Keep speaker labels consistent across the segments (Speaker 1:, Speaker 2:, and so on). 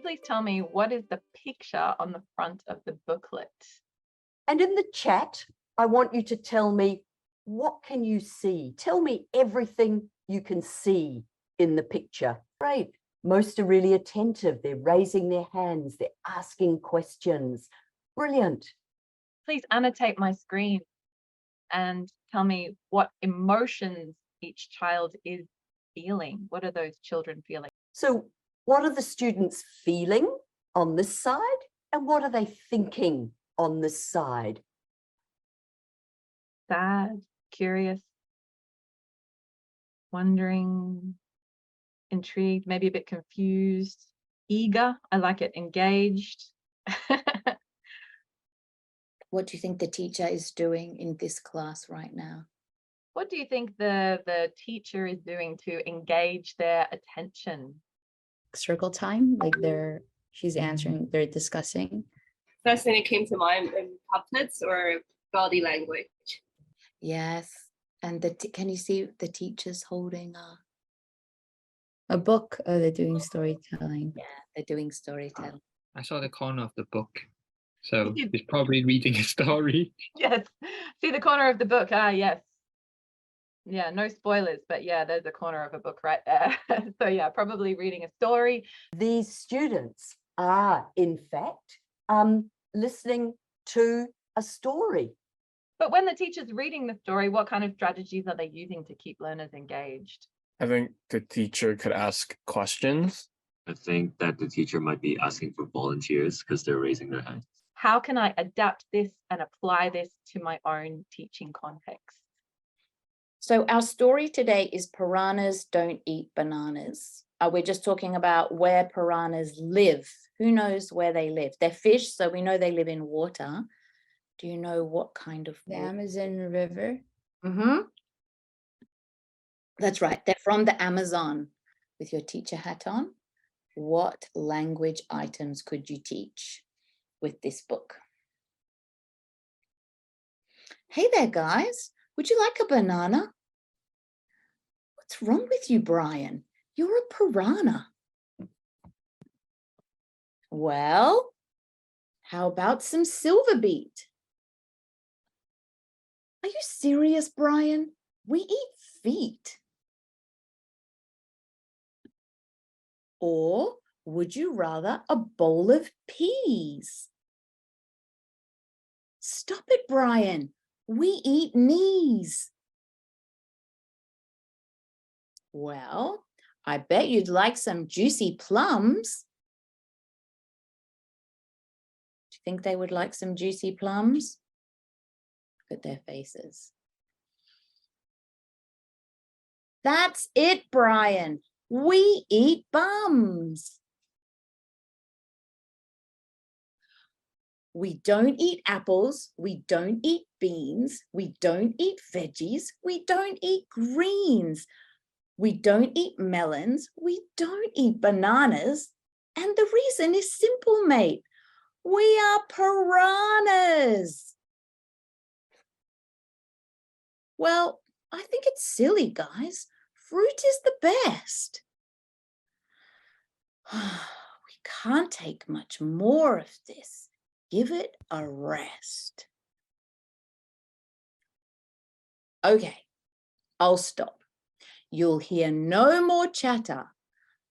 Speaker 1: please tell me what is the picture on the front of the booklet?
Speaker 2: And in the chat, I want you to tell me, what can you see? Tell me everything you can see in the picture. Great. Most are really attentive. They're raising their hands. They're asking questions. Brilliant.
Speaker 1: Please annotate my screen and tell me what emotions each child is feeling. What are those children feeling?
Speaker 2: So what are the students feeling on this side? And what are they thinking on this side?
Speaker 1: Sad, curious, wondering, intrigued, maybe a bit confused, eager. I like it, engaged.
Speaker 3: What do you think the teacher is doing in this class right now?
Speaker 1: What do you think the teacher is doing to engage their attention?
Speaker 4: Circle time, like she's answering, they're discussing.
Speaker 5: First thing that came to mind in puppets or body language.
Speaker 3: Yes. And can you see the teachers holding
Speaker 4: A book. They're doing storytelling.
Speaker 3: Yeah, they're doing storytelling.
Speaker 6: I saw the corner of the book. So he's probably reading a story.
Speaker 1: Yes. See the corner of the book. Ah, yes. Yeah, no spoilers, but yeah, there's a corner of a book right there. So yeah, probably reading a story.
Speaker 2: These students are, in fact, listening to a story.
Speaker 1: But when the teacher's reading the story, what kind of strategies are they using to keep learners engaged?
Speaker 7: I think the teacher could ask questions.
Speaker 8: I think that the teacher might be asking for volunteers because they're raising their hands.
Speaker 1: How can I adapt this and apply this to my own teaching context?
Speaker 3: So our story today is piranhas don't eat bananas. We're just talking about where piranhas live. Who knows where they live? They're fish, so we know they live in water. Do you know what kind of
Speaker 4: The
Speaker 3: water?
Speaker 4: Amazon River.
Speaker 3: Mm-hmm. That's right. They're from the Amazon. With your teacher hat on, what language items could you teach with this book? Hey there, guys. Would you like a banana? What's wrong with you, Brian? You're a piranha. Well, how about some silver beet? Are you serious, Brian? We eat feet. Or would you rather a bowl of peas? Stop it, Brian. We eat knees. Well, I bet you'd like some juicy plums. Do you think they would like some juicy plums? Look at their faces. That's it, Brian. We eat bums. We don't eat apples. We don't eat beans. We don't eat veggies. We don't eat greens. We don't eat melons. We don't eat bananas. And the reason is simple, mate. We are piranhas. Well, I think it's silly, guys. Fruit is the best. We can't take much more of this. Give it a rest. Okay, I'll stop. You'll hear no more chatter,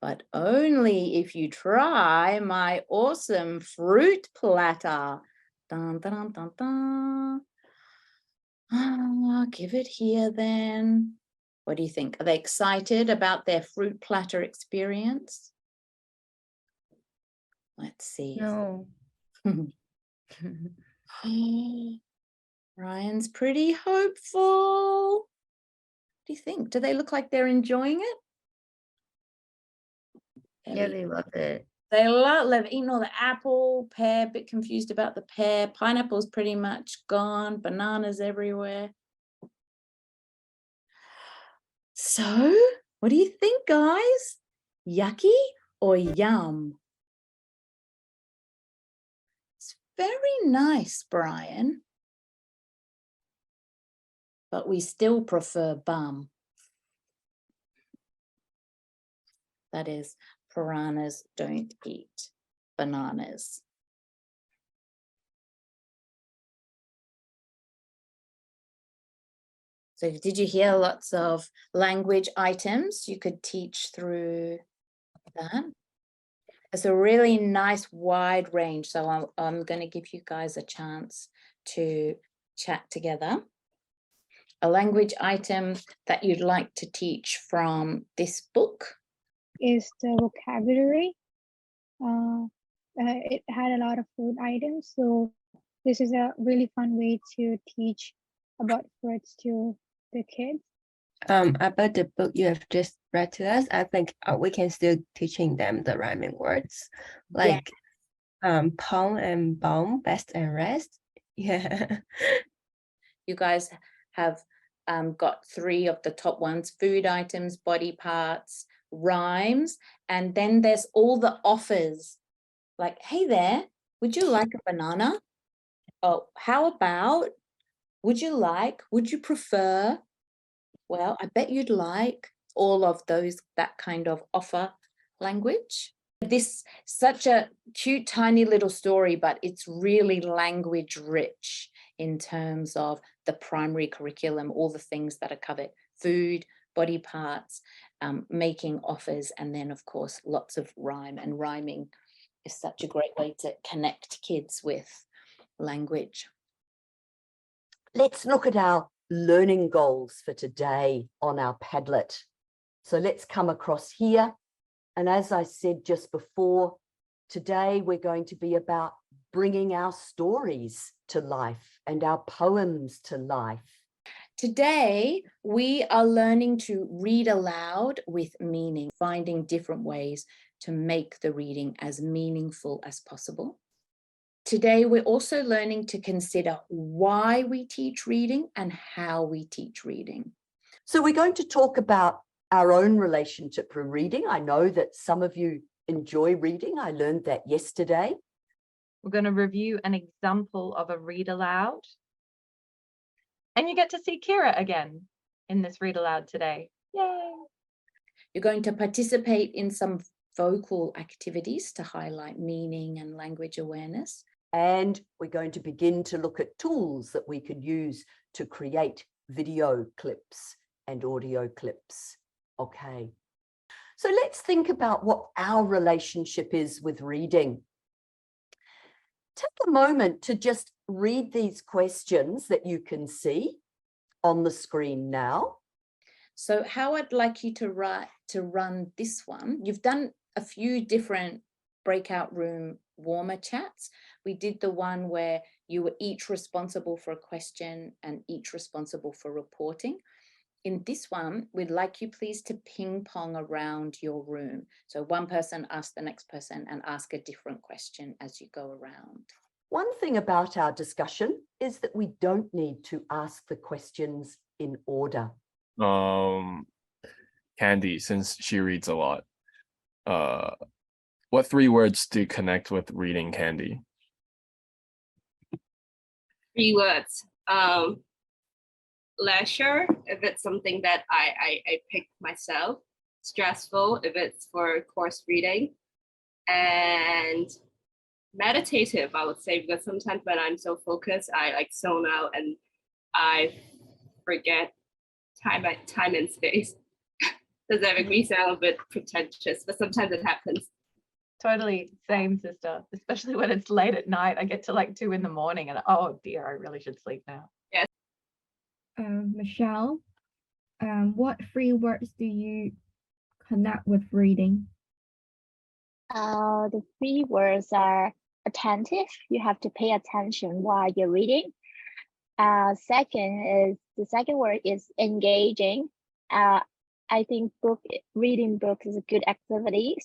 Speaker 3: but only if you try my awesome fruit platter. Dun, dun, dun, dun. Give it here then. What do you think? Are they excited about their fruit platter experience? Let's see.
Speaker 4: No.
Speaker 3: Ryan's pretty hopeful. What do you think? Do they look like they're enjoying it?
Speaker 4: Yeah, they love it.
Speaker 3: They love eating all the apple, pear, a bit confused about the pear. Pineapple's pretty much gone. Bananas everywhere. So, what do you think, guys? Yucky or yum? It's very nice, Brian. But we still prefer bum. That is, piranhas don't eat bananas. So did you hear lots of language items you could teach through that? It's a really nice wide range. So I'm going to give you guys a chance to chat together. A language item that you'd like to teach from this book?
Speaker 9: Is the vocabulary. It had a lot of food items, so this is a really fun way to teach about words to the kids.
Speaker 10: About the book you have just read to us, I think we can still teaching them the rhyming words, like pong and bomb, best and rest. Yeah.
Speaker 3: You guys have got 3 of the top ones: food items, body parts, rhymes, and then there's all the offers. Like, hey there, would you like a banana? Oh, how about, would you like, would you prefer? Well, I bet you'd like. All of those, that kind of offer language. This such a cute, tiny little story, but it's really language rich in terms of the primary curriculum, all the things that are covered: food, body parts, making offers, and then of course lots of rhyme. And rhyming is such a great way to connect kids with language.
Speaker 2: Let's look at our learning goals for today on our Padlet. So let's come across here. And as I said just before, today we're going to be about bringing our stories to life and our poems to life.
Speaker 3: Today, we are learning to read aloud with meaning, finding different ways to make the reading as meaningful as possible. Today, we're also learning to consider why we teach reading and how we teach reading.
Speaker 2: So we're going to talk about our own relationship with reading. I know that some of you enjoy reading. I learned that yesterday.
Speaker 1: We're going to review an example of a read aloud. And you get to see Kira again in this read aloud today. Yay!
Speaker 3: You're going to participate in some vocal activities to highlight meaning and language awareness.
Speaker 2: And we're going to begin to look at tools that we could use to create video clips and audio clips. Okay. So let's think about what our relationship is with reading. Take a moment to just read these questions that you can see on the screen now.
Speaker 3: So how I'd like you to run this one. You've done a few different breakout room warmer chats. We did the one where you were each responsible for a question and each responsible for reporting. In this one, we'd like you please to ping pong around your room. So one person asks the next person and ask a different question as you go around.
Speaker 2: One thing about our discussion is that we don't need to ask the questions in order.
Speaker 7: Candy, since she reads a lot, what 3 words do you connect with reading, Candy?
Speaker 5: 3 words. Leisure, if it's something that I pick myself. Stressful, if it's for course reading. And meditative, I would say, because sometimes when I'm so focused, I like zone out and I forget time and space. Does that make me sound a bit pretentious? But sometimes it happens.
Speaker 1: Totally, same, sister. Especially when it's late at night. I get to like 2 a.m. and oh dear, I really should sleep now.
Speaker 5: Yes.
Speaker 11: Michelle, what 3 words do you connect with reading?
Speaker 9: The 3 words are attentive. You have to pay attention while you're reading. The second word is engaging. I think reading books is a good activity.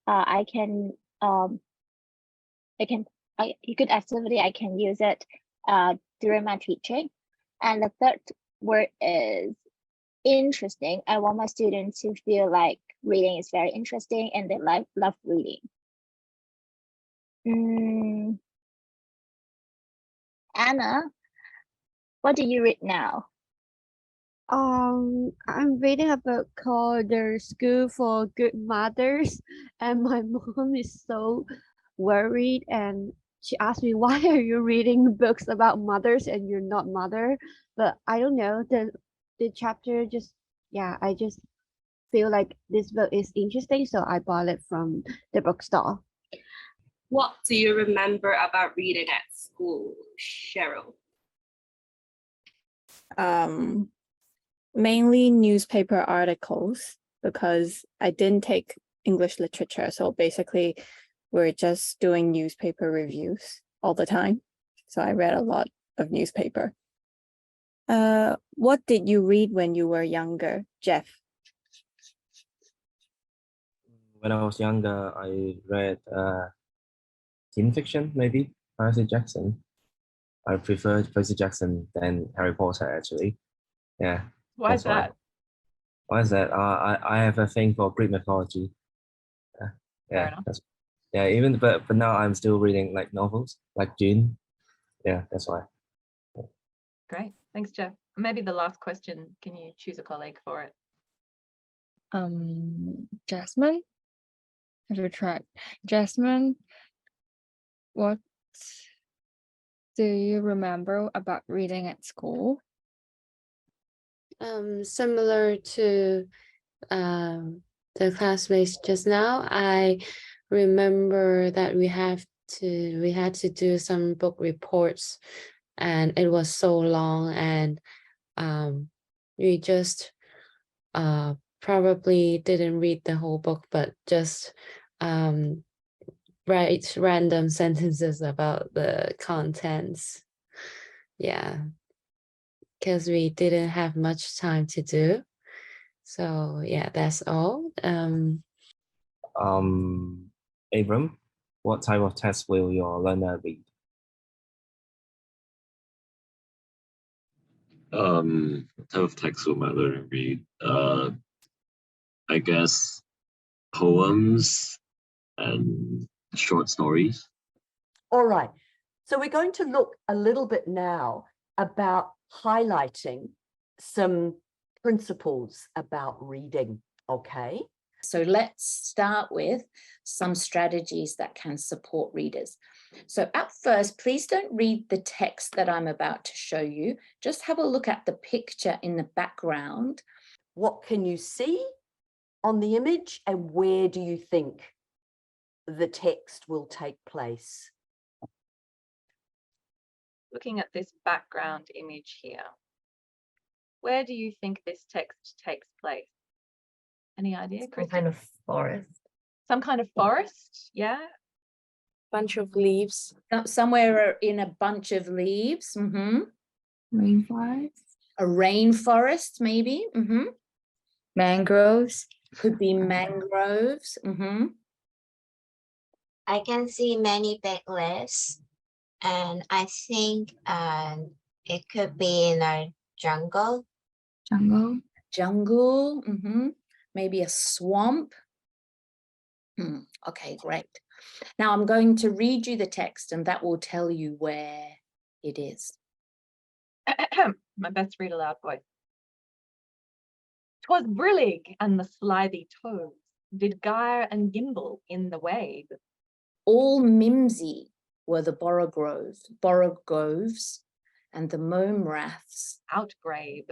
Speaker 9: A good activity. I can use it during my teaching. And the third word is interesting. I want my students to feel like reading is very interesting and they love reading. Anna, what do you read now?
Speaker 11: I'm reading a book called The School for Good Mothers, and my mom is so
Speaker 12: worried, and she asked me, why are you reading books about mothers and you're not mother? But I don't know, the chapter just, yeah, I just feel like this book is interesting, so I bought it from the bookstore.
Speaker 5: What do you remember about reading at school, Cheryl?
Speaker 13: Mainly newspaper articles, because I didn't take English literature. So basically, we're just doing newspaper reviews all the time. So I read a lot of newspaper. What did you read when you were younger, Jeff?
Speaker 14: When I was younger, I read teen fiction, maybe Percy Jackson. I preferred Percy Jackson than Harry Potter, actually. Yeah.
Speaker 1: Why is that?
Speaker 14: Why is that? I have a thing for Greek mythology. Yeah, even but now I'm still reading like novels, like Dune. Yeah, that's why.
Speaker 1: Great, thanks, Jeff. Maybe the last question. Can you choose a colleague for it?
Speaker 15: Jasmine. Have you tried? Jasmine, what do you remember about reading at school?
Speaker 16: Similar to the classmates just now, I remember that we had to do some book reports, and it was so long, and we just probably didn't read the whole book, but just write random sentences about the contents. Yeah, because we didn't have much time to do. So yeah, that's all.
Speaker 14: Abram, what type of text will your learner read?
Speaker 8: What type of text will my learner read? I guess poems and short stories.
Speaker 2: All right. So we're going to look a little bit now about highlighting some principles about reading, okay?
Speaker 3: So let's start with some strategies that can support readers. So at first, please don't read the text that I'm about to show you. Just have a look at the picture in the background.
Speaker 2: What can you see on the image, and where do you think the text will take place?
Speaker 1: Looking at this background image here, where do you think this text takes place? Any idea, Chris?
Speaker 10: Some kind of forest.
Speaker 1: Some kind of forest, yeah?
Speaker 13: Bunch of leaves.
Speaker 3: Somewhere in a bunch of leaves.
Speaker 11: Rainforest.
Speaker 3: A rainforest, maybe.
Speaker 4: Mangroves.
Speaker 3: Could be mangroves.
Speaker 17: I can see many big leaves, and I think it could be in a jungle.
Speaker 3: Jungle. Maybe a swamp. Okay, great. Now I'm going to read you the text, and that will tell you where it is.
Speaker 1: My best read aloud voice. 'Twas brillig and the slithy toves did gyre and gimble in the wave.
Speaker 3: All mimsy were the borogoves and the mome raths
Speaker 1: outgrave.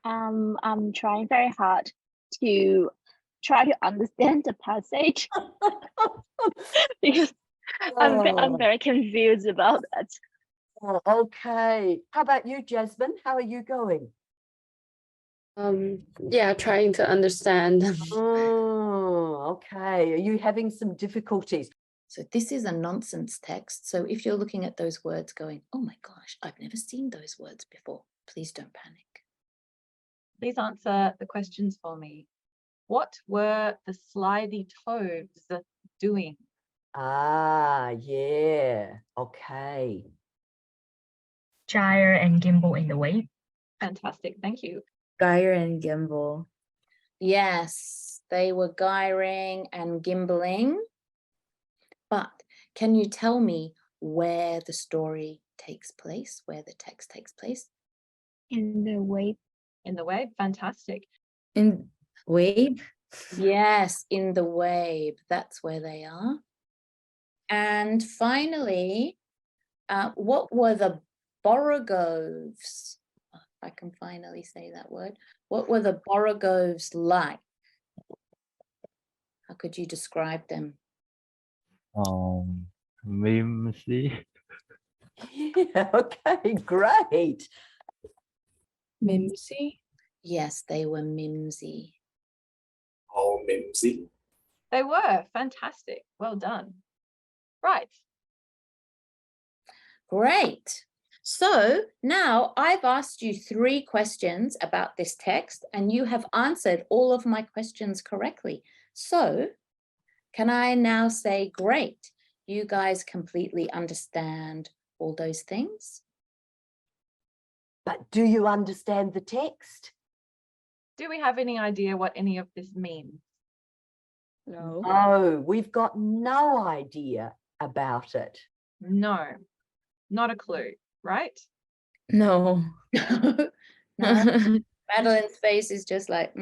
Speaker 9: I'm trying very hard to try to understand the passage because I'm very confused about that.
Speaker 2: Oh, okay. How about you, Jasmine? How are you going?
Speaker 16: Yeah, trying to understand.
Speaker 2: Oh, okay. Are you having some difficulties?
Speaker 3: So this is a nonsense text. So if you're looking at those words going, oh my gosh, I've never seen those words before, please don't panic.
Speaker 1: Please answer the questions for me. What were the slithy toves doing?
Speaker 2: Ah, yeah. Okay.
Speaker 10: Gyre and gimble in the wave.
Speaker 1: Fantastic, thank you.
Speaker 4: Gyre and gimble.
Speaker 3: Yes, they were gyring and gimbling. But can you tell me where the story takes place, where the text takes place?
Speaker 11: In the wave.
Speaker 1: In the wave, fantastic.
Speaker 4: In wave?
Speaker 3: Yes, in the wave. That's where they are. And finally, what were the borogoves? If I can finally say that word. What were the borogoves like? How could you describe them?
Speaker 18: Mimsy.
Speaker 2: Yeah, okay, great.
Speaker 13: Mimsy.
Speaker 3: Yes, they were mimsy.
Speaker 7: Oh, mimsy.
Speaker 1: They were fantastic. Well done. Right.
Speaker 3: Great. So now I've asked you 3 questions about this text and you have answered all of my questions correctly. So can I now say, great, you guys completely understand all those things?
Speaker 2: But do you understand the text?
Speaker 1: Do we have any idea what any of this means?
Speaker 13: No.
Speaker 2: Oh, we've got no idea about it.
Speaker 1: No, not a clue, right?
Speaker 15: No.
Speaker 3: No. Madeline's face is just like,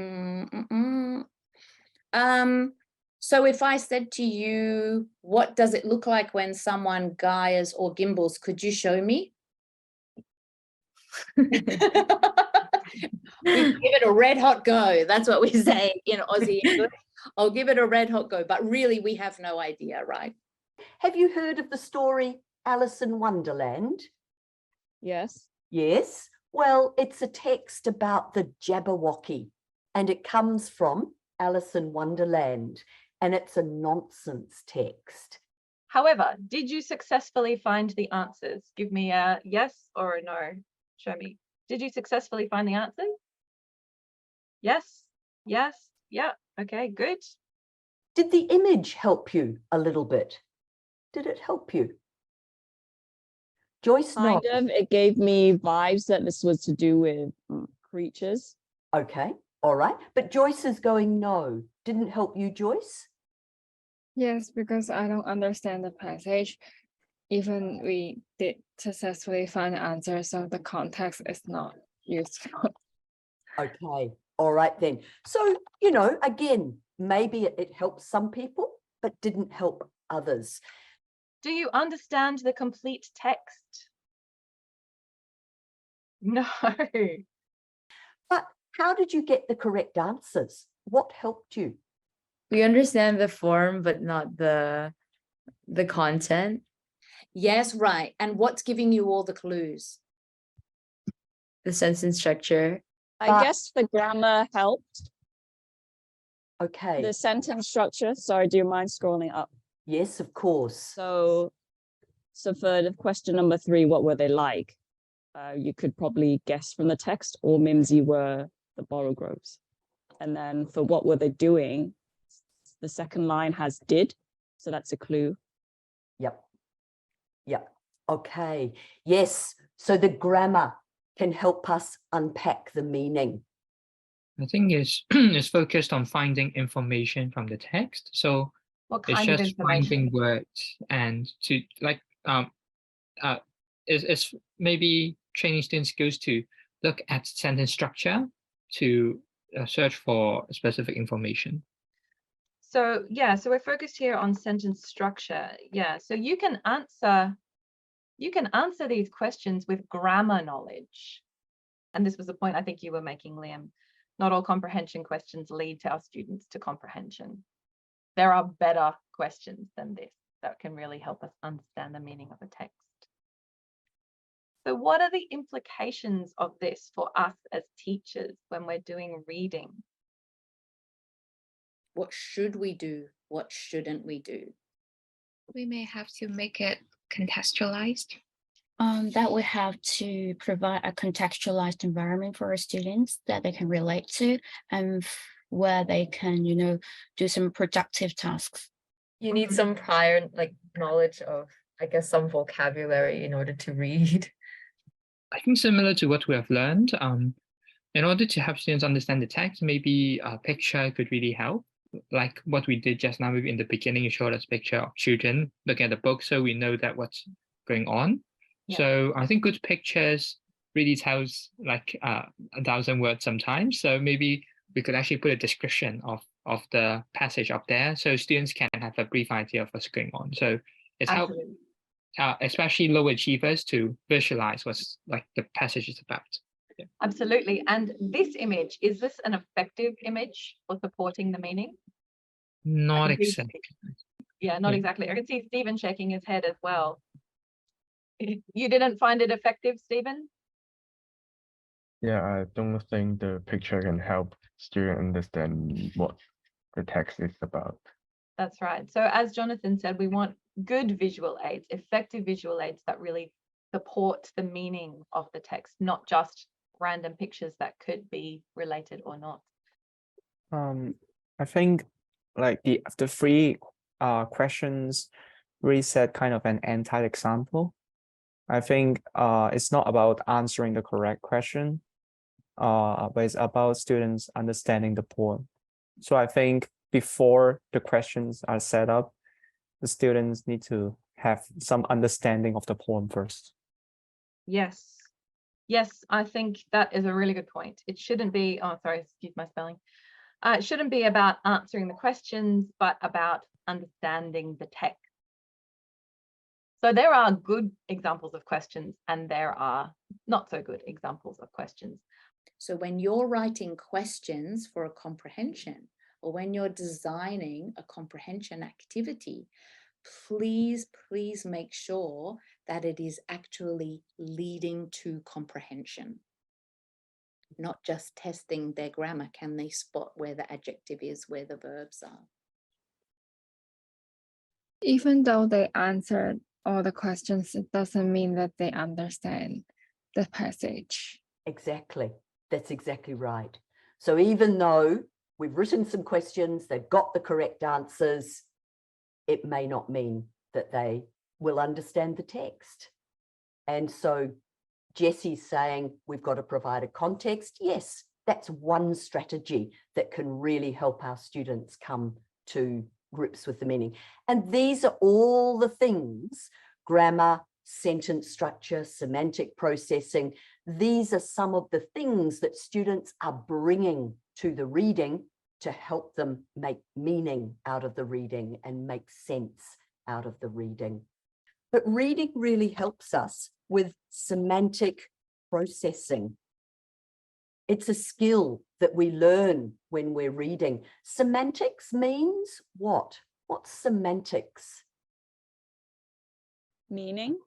Speaker 3: So if I said to you, what does it look like when someone gyres or gimbals? Could you show me? We give it a red hot go. That's what we say in Aussie English. I'll give it a red hot go, but really we have no idea, right?
Speaker 2: Have you heard of the story Alice in Wonderland?
Speaker 13: Yes.
Speaker 2: Yes. Well, it's a text about the Jabberwocky, and it comes from Alice in Wonderland, and it's a nonsense text.
Speaker 1: However, did you successfully find the answers? Give me a yes or a no. Show me. Did you successfully find the answers? Yes. Yes. Yeah. Okay, good.
Speaker 2: Did the image help you a little bit? Did it help you? Joyce,
Speaker 19: Kind
Speaker 2: no.
Speaker 19: of. It gave me vibes that this was to do with creatures.
Speaker 2: Okay, all right. But Joyce is going no. Didn't help you, Joyce?
Speaker 15: Yes, because I don't understand the passage. Even we did successfully find the answer, so the context is not useful.
Speaker 2: Okay, all right then. So, you know, again, maybe it helps some people, but didn't help others.
Speaker 1: Do you understand the complete text? No.
Speaker 2: But how did you get the correct answers? What helped you?
Speaker 4: We understand the form, but not the content.
Speaker 3: Yes, right. And what's giving you all the clues?
Speaker 4: The sentence structure.
Speaker 19: I guess the grammar helped.
Speaker 2: Okay.
Speaker 19: The sentence structure. Sorry, do you mind scrolling up?
Speaker 2: Yes, of course.
Speaker 19: So for the question number 3, what were they like? You could probably guess from the text, or mimsy were the borogoves. And then for what were they doing, the second line has did, so that's a clue.
Speaker 2: Yep. Yep. Okay. Yes. So the grammar can help us unpack the meaning.
Speaker 6: I think it's focused on finding information from the text. So
Speaker 1: What
Speaker 6: it's
Speaker 1: kind of
Speaker 6: just
Speaker 1: information?
Speaker 6: finding words and to like it's maybe training student skills to look at sentence structure to search for specific information.
Speaker 1: So yeah, so we're focused here on sentence structure. Yeah, so you can answer these questions with grammar knowledge. And this was the point I think you were making, Liam. Not all comprehension questions lead to our students to comprehension. There are better questions than this that can really help us understand the meaning of a text. So what are the implications of this for us as teachers when we're doing reading?
Speaker 3: What should we do? What shouldn't we do?
Speaker 20: We may have to make it contextualized.
Speaker 21: That we have to provide a contextualized environment for our students that they can relate to, and where they can, you know, do some productive tasks.
Speaker 4: You need some prior knowledge of, I guess, some vocabulary in order to read.
Speaker 6: I think similar to what we have learned, in order to help students understand the text, maybe a picture could really help. Like what we did just now, maybe in the beginning, you showed us a picture of children looking at the book, so we know that what's going on. Yeah. So I think good pictures really tells like 1,000 words sometimes. So maybe we could actually put a description of of the passage up there, so students can have a brief idea of what's going on. So it's helped,
Speaker 1: Absolutely.
Speaker 6: especially low achievers, to visualize what's like the passage is about. Yeah.
Speaker 1: Absolutely. And this image, is this an effective image for supporting the meaning?
Speaker 6: Not
Speaker 1: can see
Speaker 6: exactly.
Speaker 1: Yeah, not
Speaker 6: Yeah.
Speaker 1: exactly. I can see Stephen shaking his head as well. You didn't find it effective, Stephen?
Speaker 18: Yeah, I don't think the picture can help students understand what the text is about.
Speaker 1: That's right. So as Jonathan said, we want good visual aids, effective visual aids that really support the meaning of the text, not just random pictures that could be related or not.
Speaker 12: I think like the three questions really set kind of an anti-example. I think it's not about answering the correct question, but it's about students understanding the poem. So I think before the questions are set up, the students need to have some understanding of the poem first.
Speaker 1: Yes. Yes, I think that is a really good point. It shouldn't be, oh, sorry, excuse my spelling. It shouldn't be about answering the questions, but about understanding the text. So there are good examples of questions and there are not so good examples of questions.
Speaker 3: So when you're writing questions for a comprehension, or when you're designing a comprehension activity, please make sure that it is actually leading to comprehension, not just testing their grammar. Can they spot where the adjective is, where the verbs are?
Speaker 15: Even though they answered all the questions, it doesn't mean that they understand the passage.
Speaker 2: Exactly. That's exactly right. So even though we've written some questions, they've got the correct answers, it may not mean that they will understand the text. And so Jesse's saying we've got to provide a context. Yes, that's one strategy that can really help our students come to grips with the meaning. And these are all the things: grammar, sentence structure, semantic processing. These are some of the things that students are bringing to the reading to help them make meaning out of the reading and make sense out of the reading. But reading really helps us with semantic processing. It's a skill that we learn when we're reading. Semantics means what? What's semantics?
Speaker 19: Meaning?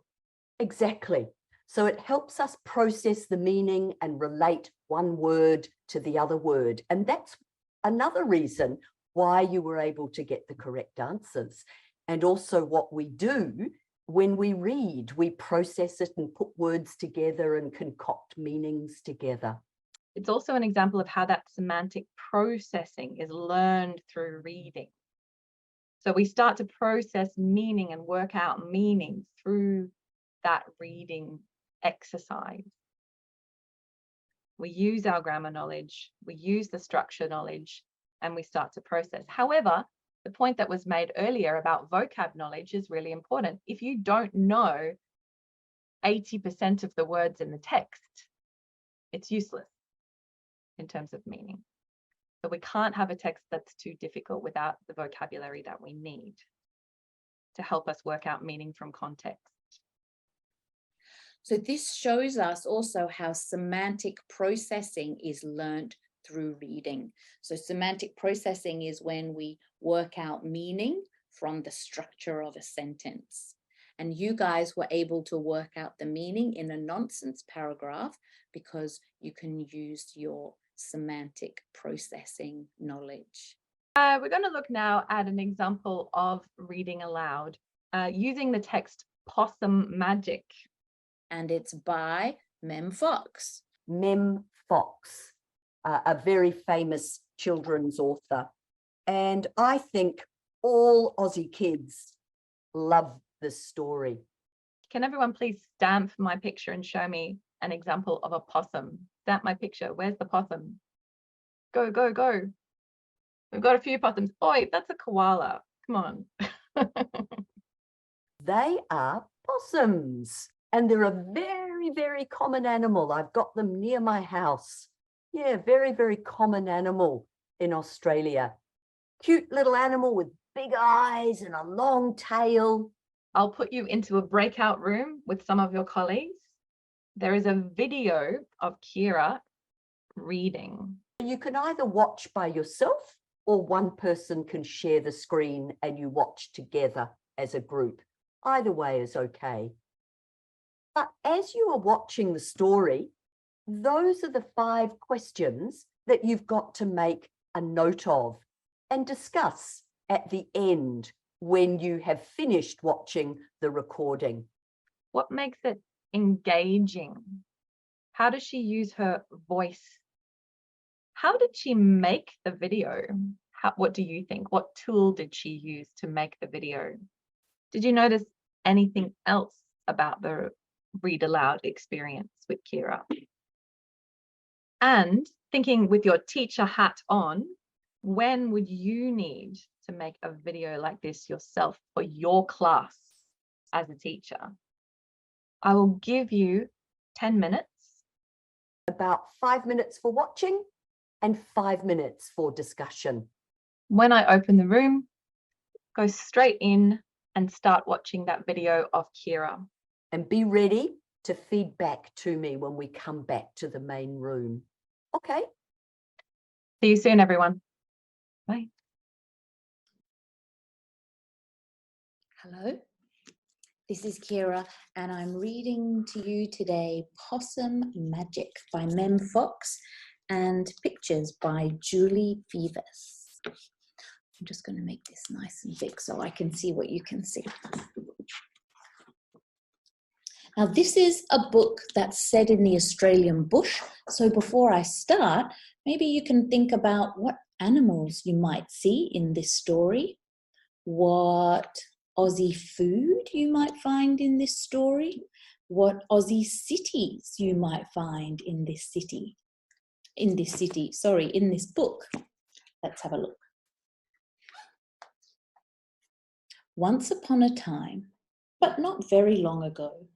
Speaker 2: Exactly. So it helps us process the meaning and relate one word to the other word. And that's another reason why you were able to get the correct answers. And also what we do when we read, we process it and put words together and concoct meanings together.
Speaker 1: It's also an example of how that semantic processing is learned through reading. So we start to process meaning and work out meaning through that reading exercise. We use our grammar knowledge, we use the structure knowledge, and we start to process. However, the point that was made earlier about vocab knowledge is really important. If you don't know 80% of the words in the text, it's useless in terms of meaning. So we can't have a text that's too difficult without the vocabulary that we need to help us work out meaning from context.
Speaker 3: So this shows us also how semantic processing is learnt through reading. So semantic processing is when we work out meaning from the structure of a sentence. And you guys were able to work out the meaning in a nonsense paragraph because you can use your semantic processing knowledge.
Speaker 1: We're going to look now at an example of reading aloud using the text Possum Magic.
Speaker 3: And it's by Mem Fox.
Speaker 2: Mem Fox, a very famous children's author. And I think all Aussie kids love this story.
Speaker 1: Can everyone please stamp my picture and show me an example of a possum? Stamp my picture. Where's the possum? Go, go, go. We've got a few possums. Oi, that's a koala. Come on.
Speaker 2: They are possums. And they're a very, very common animal. I've got them near my house. Yeah, very, very common animal in Australia. Cute little animal with big eyes and a long tail.
Speaker 1: I'll put you into a breakout room with some of your colleagues. There is a video of Kira reading.
Speaker 2: You can either watch by yourself or one person can share the screen and you watch together as a group. Either way is okay. But as you are watching the story, those are the 5 questions that you've got to make a note of and discuss at the end when you have finished watching the recording.
Speaker 1: What makes it engaging? How does she use her voice? How did she make the video? What do you think? What tool did she use to make the video? Did you notice anything else about the read aloud experience with Kira? And thinking with your teacher hat on, when would you need to make a video like this yourself for your class as a teacher? I will give you 10 minutes.
Speaker 2: About 5 minutes for watching and 5 minutes for discussion.
Speaker 1: When I open the room, go straight in and start watching that video of Kira.
Speaker 2: And be ready to feed back to me when we come back to the main room. Okay.
Speaker 1: See you soon, everyone. Bye.
Speaker 3: Hello, this is Kira, and I'm reading to you today Possum Magic by Mem Fox and pictures by Julie Vivas. I'm just going to make this nice and big so I can see what you can see. Now, this is a book that's set in the Australian bush. So before I start, maybe you can think about what animals you might see in this story, what Aussie food you might find in this story, what Aussie cities you might find in this book. Let's have a look. Once upon a time, but not very long ago,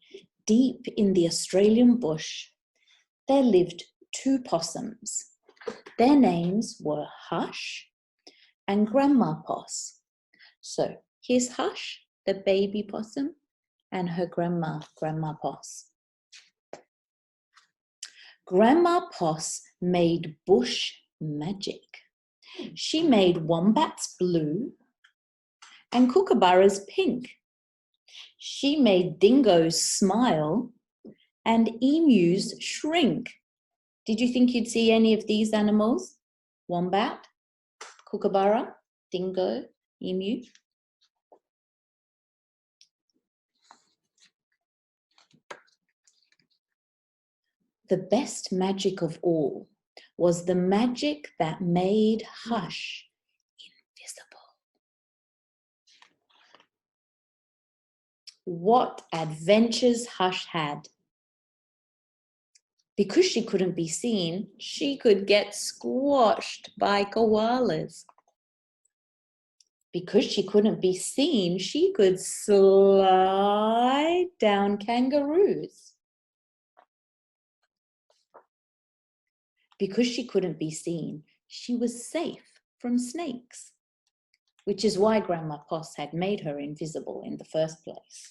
Speaker 3: deep in the Australian bush, there lived 2 possums. Their names were Hush and Grandma Poss. So here's Hush, the baby possum, and her grandma, Grandma Poss. Grandma Poss made bush magic. She made wombats blue and kookaburras pink. She made dingoes smile and emus shrink. Did you think you'd see any of these animals? Wombat, kookaburra, dingo, emu. The best magic of all was the magic that made Hush invisible. What adventures Hush had. Because she couldn't be seen, she could get squashed by koalas. Because she couldn't be seen, she could slide down kangaroos. Because she couldn't be seen, she was safe from snakes, which is why Grandma Poss had made her invisible in the first place.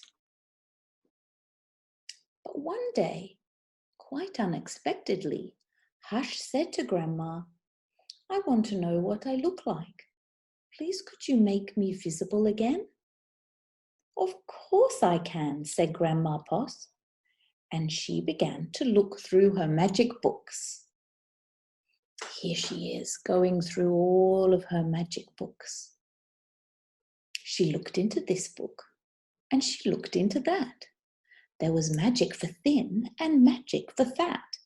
Speaker 3: But one day, quite unexpectedly, Hush said to Grandma, "I want to know what I look like. Please, could you make me visible again?" "Of course I can," said Grandma Poss, and she began to look through her magic books. Here she is, going through all of her magic books. She looked into this book, and she looked into that. There was magic for thin and magic for fat.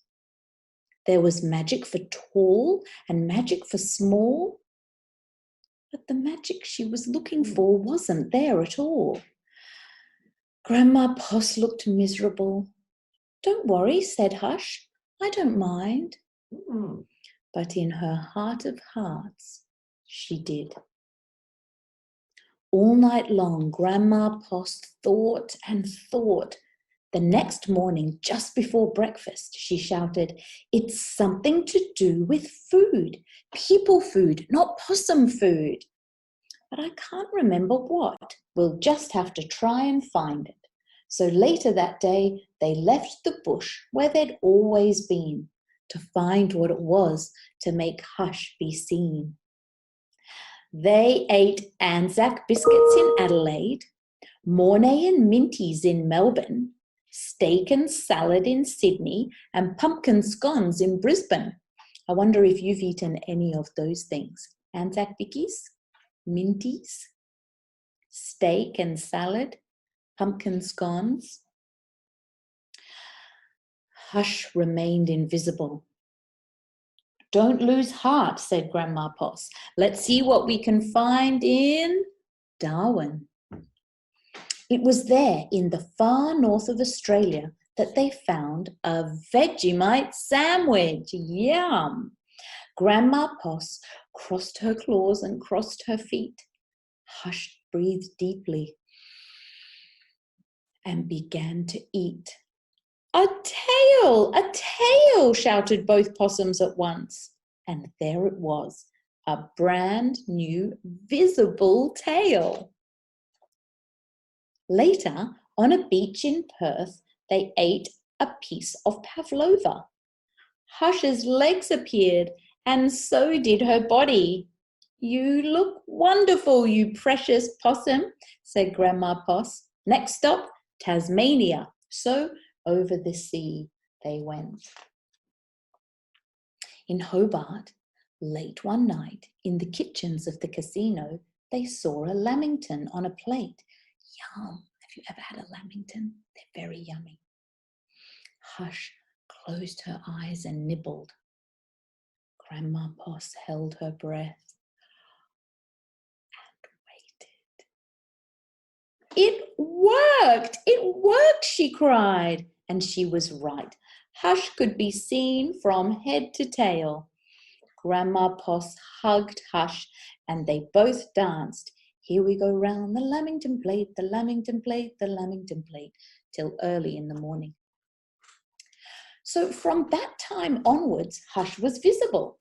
Speaker 3: There was magic for tall and magic for small. But the magic she was looking for wasn't there at all. Grandma Poss looked miserable. "Don't worry," said Hush. "I don't mind." But in her heart of hearts, she did. All night long, Grandma Poss thought and thought. The next morning, just before breakfast, she shouted, "It's something to do with food. People food, not possum food." but I can't remember what. We'll just have to try and find it. So later that day, they left the bush where they'd always been to find what it was to make Hush be seen. They ate Anzac biscuits in Adelaide, Mornay and Minties in Melbourne, steak and salad in Sydney, and pumpkin scones in Brisbane. I wonder if you've eaten any of those things. Anzac bickies, Minties, steak and salad, pumpkin scones. Hush remained invisible. Don't lose heart, said Grandma Poss. Let's see what we can find in Darwin. It was there in the far north of Australia that they found a Vegemite sandwich. Yum! Grandma Poss crossed her claws and crossed her feet. Hush breathed deeply and began to eat. A tail, shouted both possums at once. And there it was, a brand new visible tail. Later, on a beach in Perth, they ate a piece of pavlova. Hush's legs appeared, and so did her body. You look wonderful, you precious possum, said Grandma Poss. Next stop, Tasmania. So over the sea they went. In Hobart, late one night, in the kitchens of the casino, they saw a lamington on a plate. Yum! Have you ever had a lamington? They're very yummy. Hush closed her eyes and nibbled. Grandma Poss held her breath and waited. It worked! It worked, she cried. And she was right. Hush could be seen from head to tail. Grandma Poss hugged Hush and they both danced. Here we go round the Lamington plate, the Lamington plate, the Lamington plate, till early in the morning. So from that time onwards, Hush was visible.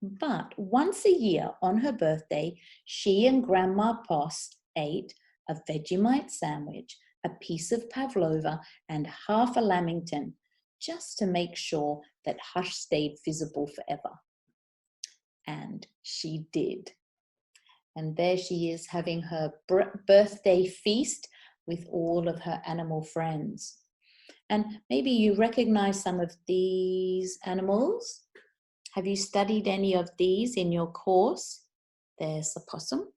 Speaker 3: But once a year on her birthday, she and Grandma Poss ate a Vegemite sandwich, a piece of pavlova, and half a lamington, just to make sure that Hush stayed visible forever. And she did. And there she is having her birthday feast with all of her animal friends. And maybe you recognize some of these animals. Have you studied any of these in your course? There's a possum,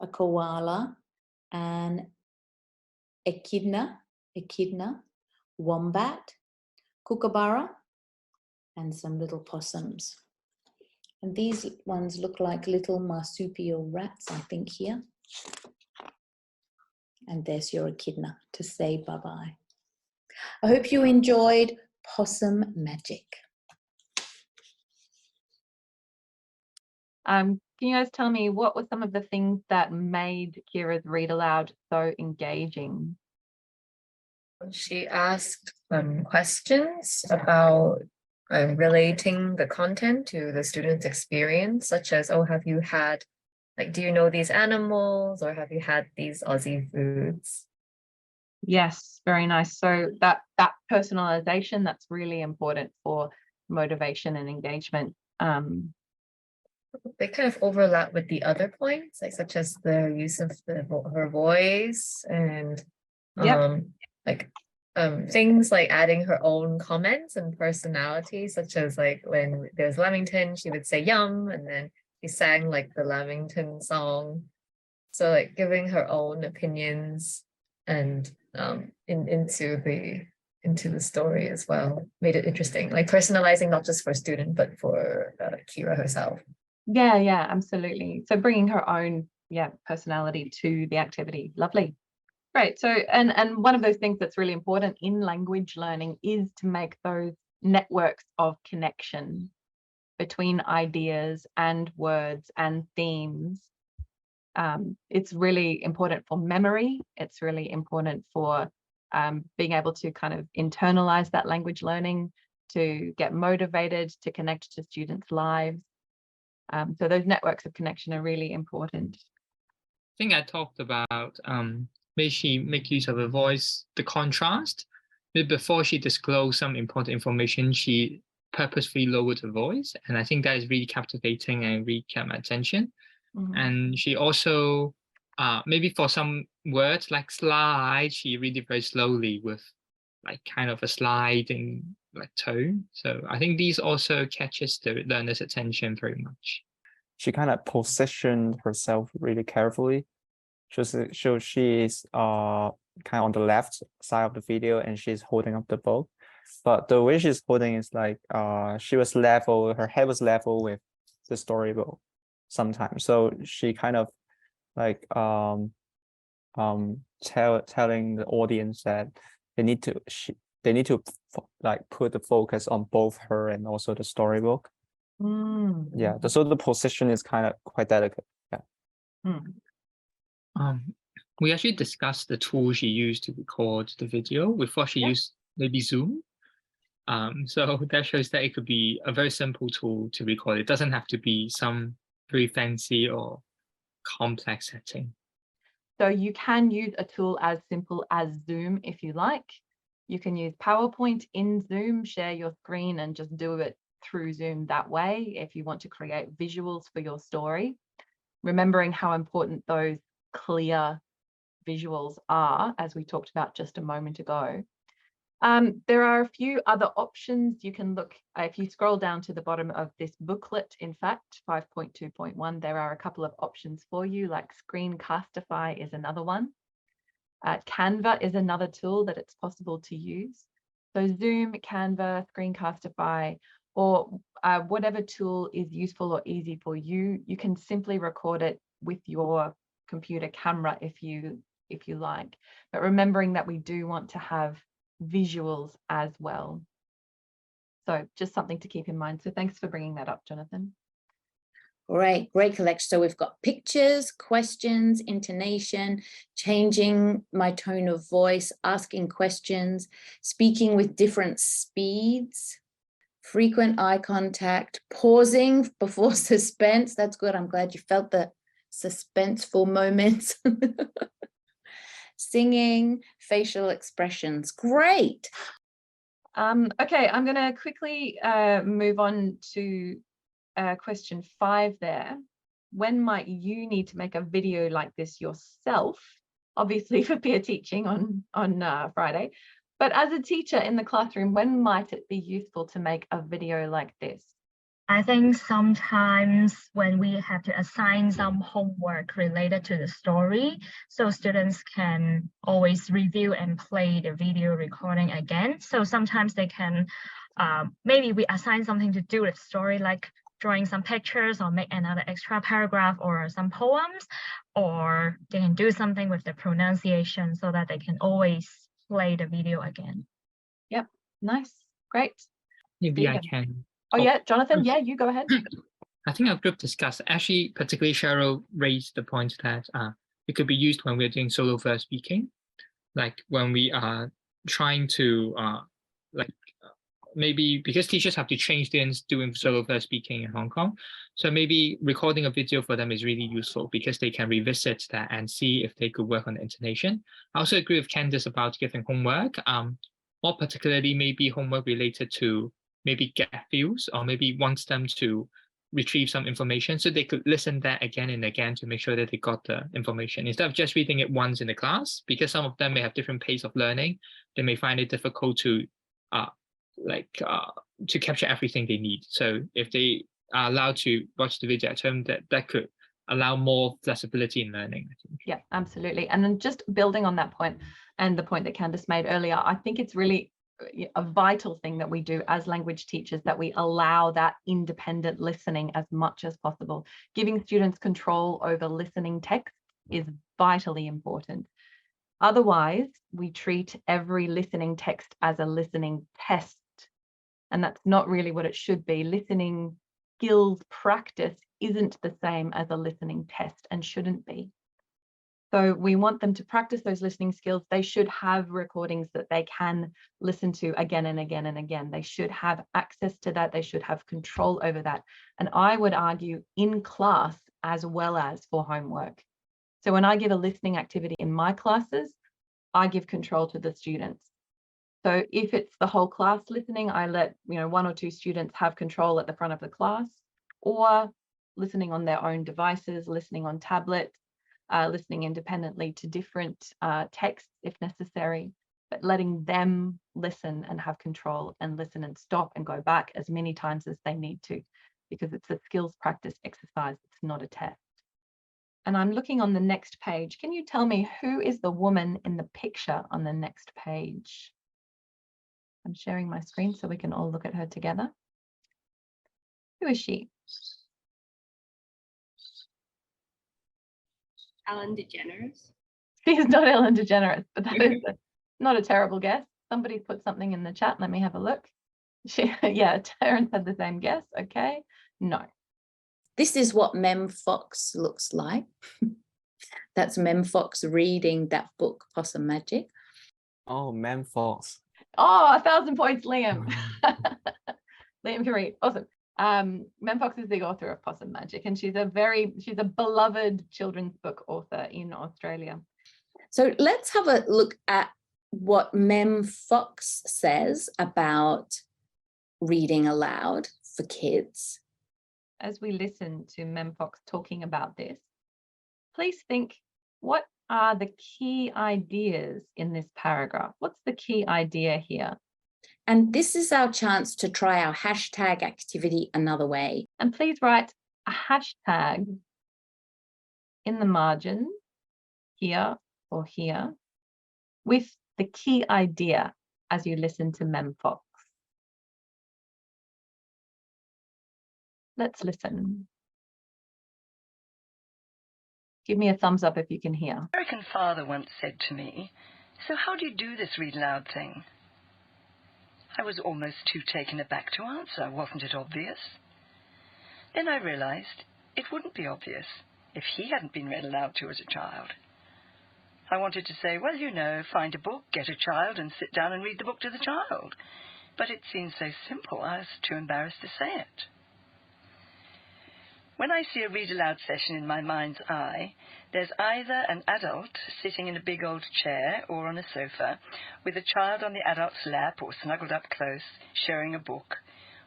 Speaker 3: a koala, an echidna, wombat, kookaburra, and some little possums. And these ones look like little marsupial rats, I think, here. And there's your echidna to say bye-bye. I hope you enjoyed Possum Magic.
Speaker 1: Can you guys tell me what were some of the things that made Kira's read aloud so engaging?
Speaker 4: She asked questions about relating the content to the student's experience, such as, oh, have you had, like, do you know these animals, or have you had these Aussie foods?
Speaker 1: Yes, very nice. So that personalization, that's really important for motivation and engagement.
Speaker 4: They kind of overlap with the other points, like such as the use of her voice and things like adding her own comments and personality, such as like when there's Lamington, she would say yum, and then she sang like the Lamington song. So like giving her own opinions and into the story as well made it interesting, like personalizing not just for a student but for Kira herself.
Speaker 1: Yeah, absolutely. So bringing her own personality to the activity. Lovely. Great. So and one of those things that's really important in language learning is to make those networks of connection between ideas and words and themes. It's really important for memory. It's really important for being able to kind of internalize that language learning, to get motivated, to connect to students' lives. So those networks of connection are really important.
Speaker 6: think I talked about maybe she make use of her voice, the contrast. Maybe before she disclosed some important information, she purposefully lowered her voice, and I think that is really captivating and really kept my attention. And she also maybe for some words like slide, she read it very slowly with like kind of a sliding like tone. So I think these also catches the learner's attention very much.
Speaker 12: She kind of positioned herself really carefully. So she is kind of on the left side of the video and she's holding up the book. But the way she's holding is like she was level, her head was level with the storybook sometimes. So she kind of like telling the audience that they need to like put the focus on both her and also the storybook. Yeah, so the position is kind of quite delicate. Yeah.
Speaker 6: We actually discussed the tool she used to record the video. We thought she used maybe Zoom. So that shows that it could be a very simple tool to record. It doesn't have to be some very fancy or complex setting.
Speaker 1: So you can use a tool as simple as Zoom if you like. You can use PowerPoint in Zoom, share your screen and just do it through Zoom that way if you want to create visuals for your story. Remembering how important those clear visuals are, as we talked about just a moment ago. There are a few other options you can look, if you scroll down to the bottom of this booklet, in fact, 5.2.1, there are a couple of options for you, like Screencastify is another one. Canva is another tool that it's possible to use. So Zoom, Canva, Screencastify, or whatever tool is useful or easy for you, you can simply record it with your computer camera if you like. But remembering that we do want to have visuals as well. So just something to keep in mind. So thanks for bringing that up, Jonathan.
Speaker 3: All right, great collection. So we've got pictures, questions, intonation, changing my tone of voice, asking questions, speaking with different speeds, frequent eye contact, pausing before suspense. That's good. I'm glad you felt the suspenseful moments. Singing, facial expressions. Great.
Speaker 1: Okay, I'm going to quickly move on to question 5 there. When might you need to make a video like this yourself? Obviously for peer teaching on Friday, but as a teacher in the classroom, when might it be useful to make a video like this?
Speaker 5: I think sometimes when we have to assign some homework related to the story, so students can always review and play the video recording again. So sometimes they can, maybe we assign something to do with story, like drawing some pictures or make another extra paragraph or some poems, or they can do something with the pronunciation so that they can always play the video again.
Speaker 1: Yep, nice, great.
Speaker 6: Maybe I can.
Speaker 1: Oh yeah, Jonathan, yeah, you go ahead.
Speaker 6: I think our group discussed, actually, particularly Cheryl raised the point that it could be used when we're doing solo verse speaking, like when we are trying to, maybe because teachers have to train students doing solo verse speaking in Hong Kong. So maybe recording a video for them is really useful because they can revisit that and see if they could work on the intonation. I also agree with Candice about giving homework, more particularly maybe homework related to maybe get views, or maybe wants them to retrieve some information, so they could listen that again and again to make sure that they got the information instead of just reading it once in the class, because some of them may have different pace of learning. They may find it difficult to capture everything they need. So if they are allowed to watch the video at home, that could allow more flexibility in learning, I think.
Speaker 1: Yeah, absolutely. And then just building on that point and the point that Candice made earlier, I think it's really a vital thing that we do as language teachers, that we allow that independent listening as much as possible. Giving students control over listening text is vitally important. Otherwise, we treat every listening text as a listening test, and that's not really what it should be. Listening skills practice isn't the same as a listening test and shouldn't be. So we want them to practice those listening skills. They should have recordings that they can listen to again and again and again. They should have access to that. They should have control over that. And I would argue in class as well as for homework. So when I give a listening activity in my classes, I give control to the students. So if it's the whole class listening, I let 1 or 2 students have control at the front of the class, or listening on their own devices, listening on tablets, listening independently to different texts if necessary, but letting them listen and have control and listen and stop and go back as many times as they need to, because it's a skills practice exercise, it's not a test. And I'm looking on the next page. Can you tell me who is the woman in the picture on the next page? I'm sharing my screen so we can all look at her together. Who is she?
Speaker 14: Ellen DeGeneres.
Speaker 1: She is not Ellen DeGeneres, but that is not a terrible guess. Somebody put something in the chat. Let me have a look. Yeah, Terence had the same guess. Okay, no.
Speaker 3: This is what Mem Fox looks like. That's Mem Fox reading that book, Possum Magic.
Speaker 12: Oh, Mem Fox.
Speaker 1: Oh, 1,000 points, Liam. Liam can read. Awesome. Mem Fox is the author of Possum Magic, and she's a beloved children's book author in Australia.
Speaker 3: So let's have a look at what Mem Fox says about reading aloud for kids.
Speaker 1: As we listen to Mem Fox talking about this, please think, what are the key ideas in this paragraph? What's the key idea here?
Speaker 3: And this is our chance to try our hashtag activity another way.
Speaker 1: And please write a hashtag in the margin here or here with the key idea as you listen to Mem Fox. Let's listen. Give me a thumbs up if you can hear.
Speaker 22: American father once said to me, "So how do you do this read aloud thing?" I was almost too taken aback to answer. Wasn't it obvious? Then I realized it wouldn't be obvious if he hadn't been read aloud to as a child. I wanted to say, well, find a book, get a child, and sit down and read the book to the child. But it seemed so simple, I was too embarrassed to say it. When I see a read-aloud session in my mind's eye, there's either an adult sitting in a big old chair or on a sofa with a child on the adult's lap or snuggled up close, sharing a book,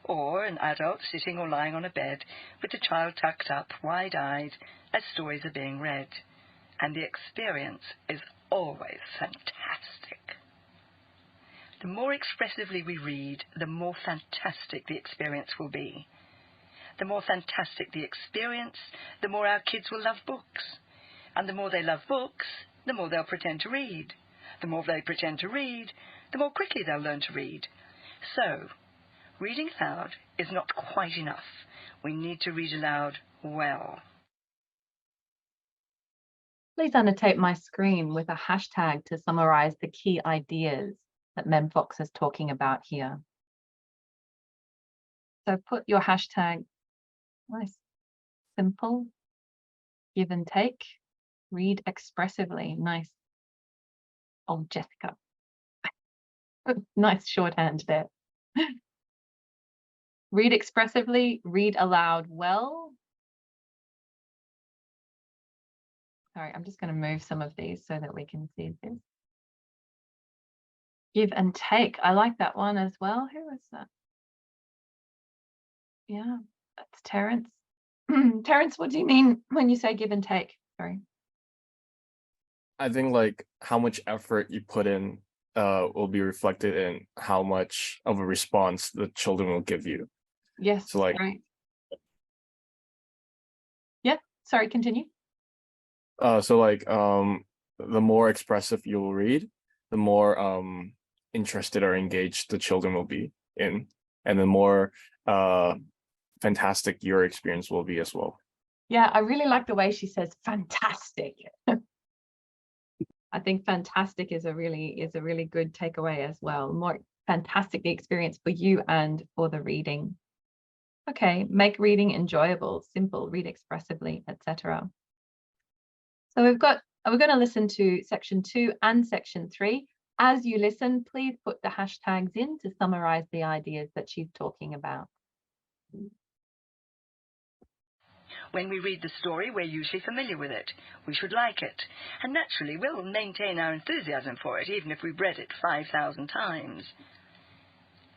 Speaker 22: or an adult sitting or lying on a bed with the child tucked up, wide-eyed, as stories are being read. And the experience is always fantastic. The more expressively we read, the more fantastic the experience will be. The more fantastic the experience, the more our kids will love books. And the more they love books, the more they'll pretend to read. The more they pretend to read, the more quickly they'll learn to read. So, reading aloud is not quite enough. We need to read aloud well.
Speaker 1: Please annotate my screen with a hashtag to summarize the key ideas that Mem Fox is talking about here. So put your hashtag, nice, simple, give and take, read expressively, nice. Oh, Jessica. Nice shorthand there. Read expressively, read aloud well. Sorry, I'm just going to move some of these so that we can see this. Give and take. I like that one as well. Who is that? Yeah, that's Terence. Terence, what do you mean when you say give and take? Sorry.
Speaker 7: I think like how much effort you put in will be reflected in how much of a response the children will give you.
Speaker 1: Yes,
Speaker 7: so like
Speaker 1: right. Yeah, sorry, continue.
Speaker 7: The more expressive you will read, the more interested or engaged the children will be in, and the more fantastic your experience will be as well.
Speaker 1: Yeah, I really like the way she says fantastic. I think fantastic is a really good takeaway as well. More fantastic the experience for you and for the reading. Okay, make reading enjoyable, simple, read expressively, etc. So we're going to listen to section 2 and section 3. As you listen, please put the hashtags in to summarize the ideas that she's talking about.
Speaker 22: When we read the story, we're usually familiar with it. We should like it. And naturally, we'll maintain our enthusiasm for it, even if we've read it 5,000 times.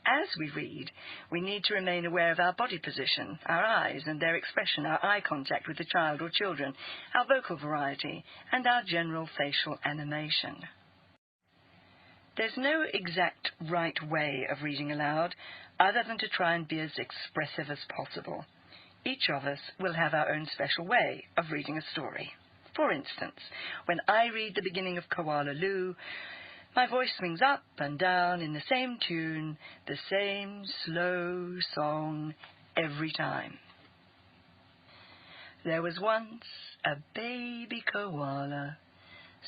Speaker 22: As we read, we need to remain aware of our body position, our eyes and their expression, our eye contact with the child or children, our vocal variety, and our general facial animation. There's no exact right way of reading aloud, other than to try and be as expressive as possible. Each of us will have our own special way of reading a story. For instance, when I read the beginning of Koala Lou, my voice swings up and down in the same tune, the same slow song every time. There was once a baby koala,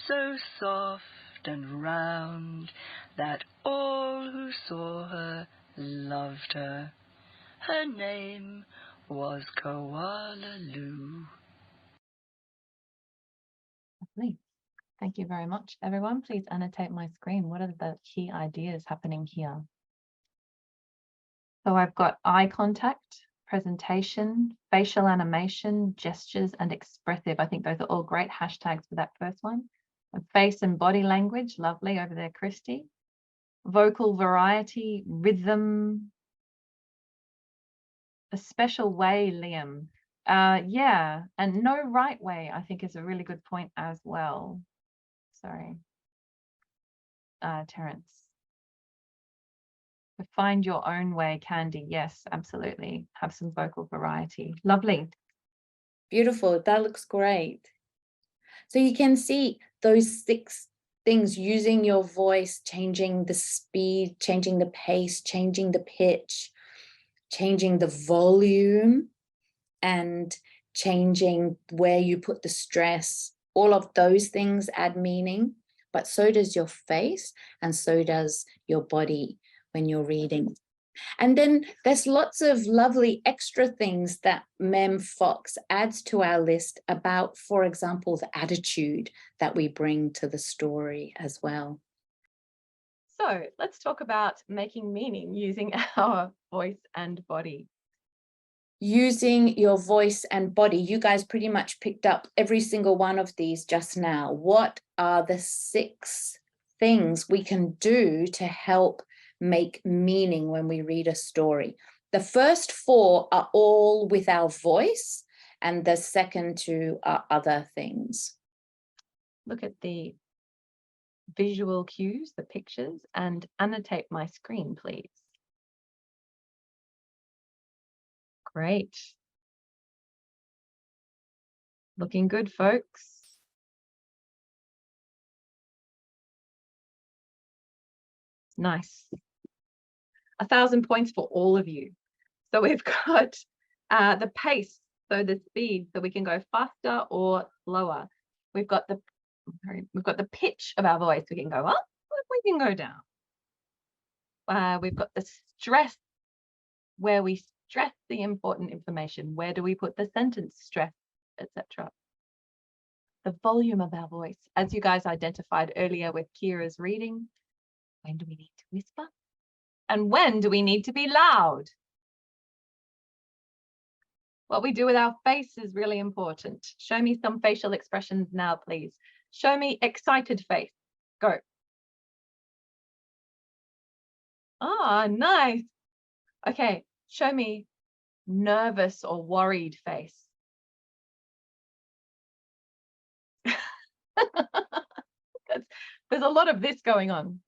Speaker 22: so soft and round that all who saw her loved her. Her name was Koala Lou.
Speaker 1: Lovely. Thank you very much, everyone. Please annotate my screen. What are the key ideas happening here? So I've got eye contact, presentation, facial animation, gestures, and expressive. I think those are all great hashtags for that first one. And face and body language, lovely over there, Christy. Vocal variety, rhythm, a special way, Liam. Yeah, and no right way, I think is a really good point as well. Sorry, Terence. Find your own way, Candy. Yes, absolutely. Have some vocal variety. Lovely.
Speaker 3: Beautiful. That looks great. So you can see those 6 things: using your voice, changing the speed, changing the pace, changing the pitch, changing the volume, and changing where you put the stress. All of those things add meaning, but so does your face and so does your body when you're reading. And then there's lots of lovely extra things that Mem Fox adds to our list about, for example, the attitude that we bring to the story as well.
Speaker 1: So let's talk about making meaning using our voice and body.
Speaker 3: Using your voice and body, you guys pretty much picked up every single one of these just now. What are the 6 things we can do to help make meaning when we read a story? The first 4 are all with our voice, and the second 2 are other things.
Speaker 1: Look at the visual cues, the pictures, and annotate my screen, please. Great. Looking good, folks. Nice. 1,000 points for all of you. So we've got the pace, so the speed, so we can go faster or slower. We've got the pitch of our voice. We can go up, we can go down. We've got the stress, where we stress the important information. Where do we put the sentence stress, etc. The volume of our voice, as you guys identified earlier with Kira's reading. When do we need to whisper? And when do we need to be loud? What we do with our face is really important. Show me some facial expressions now, please. Show me excited face. Go. Ah, nice. Okay, show me nervous or worried face. There's a lot of this going on.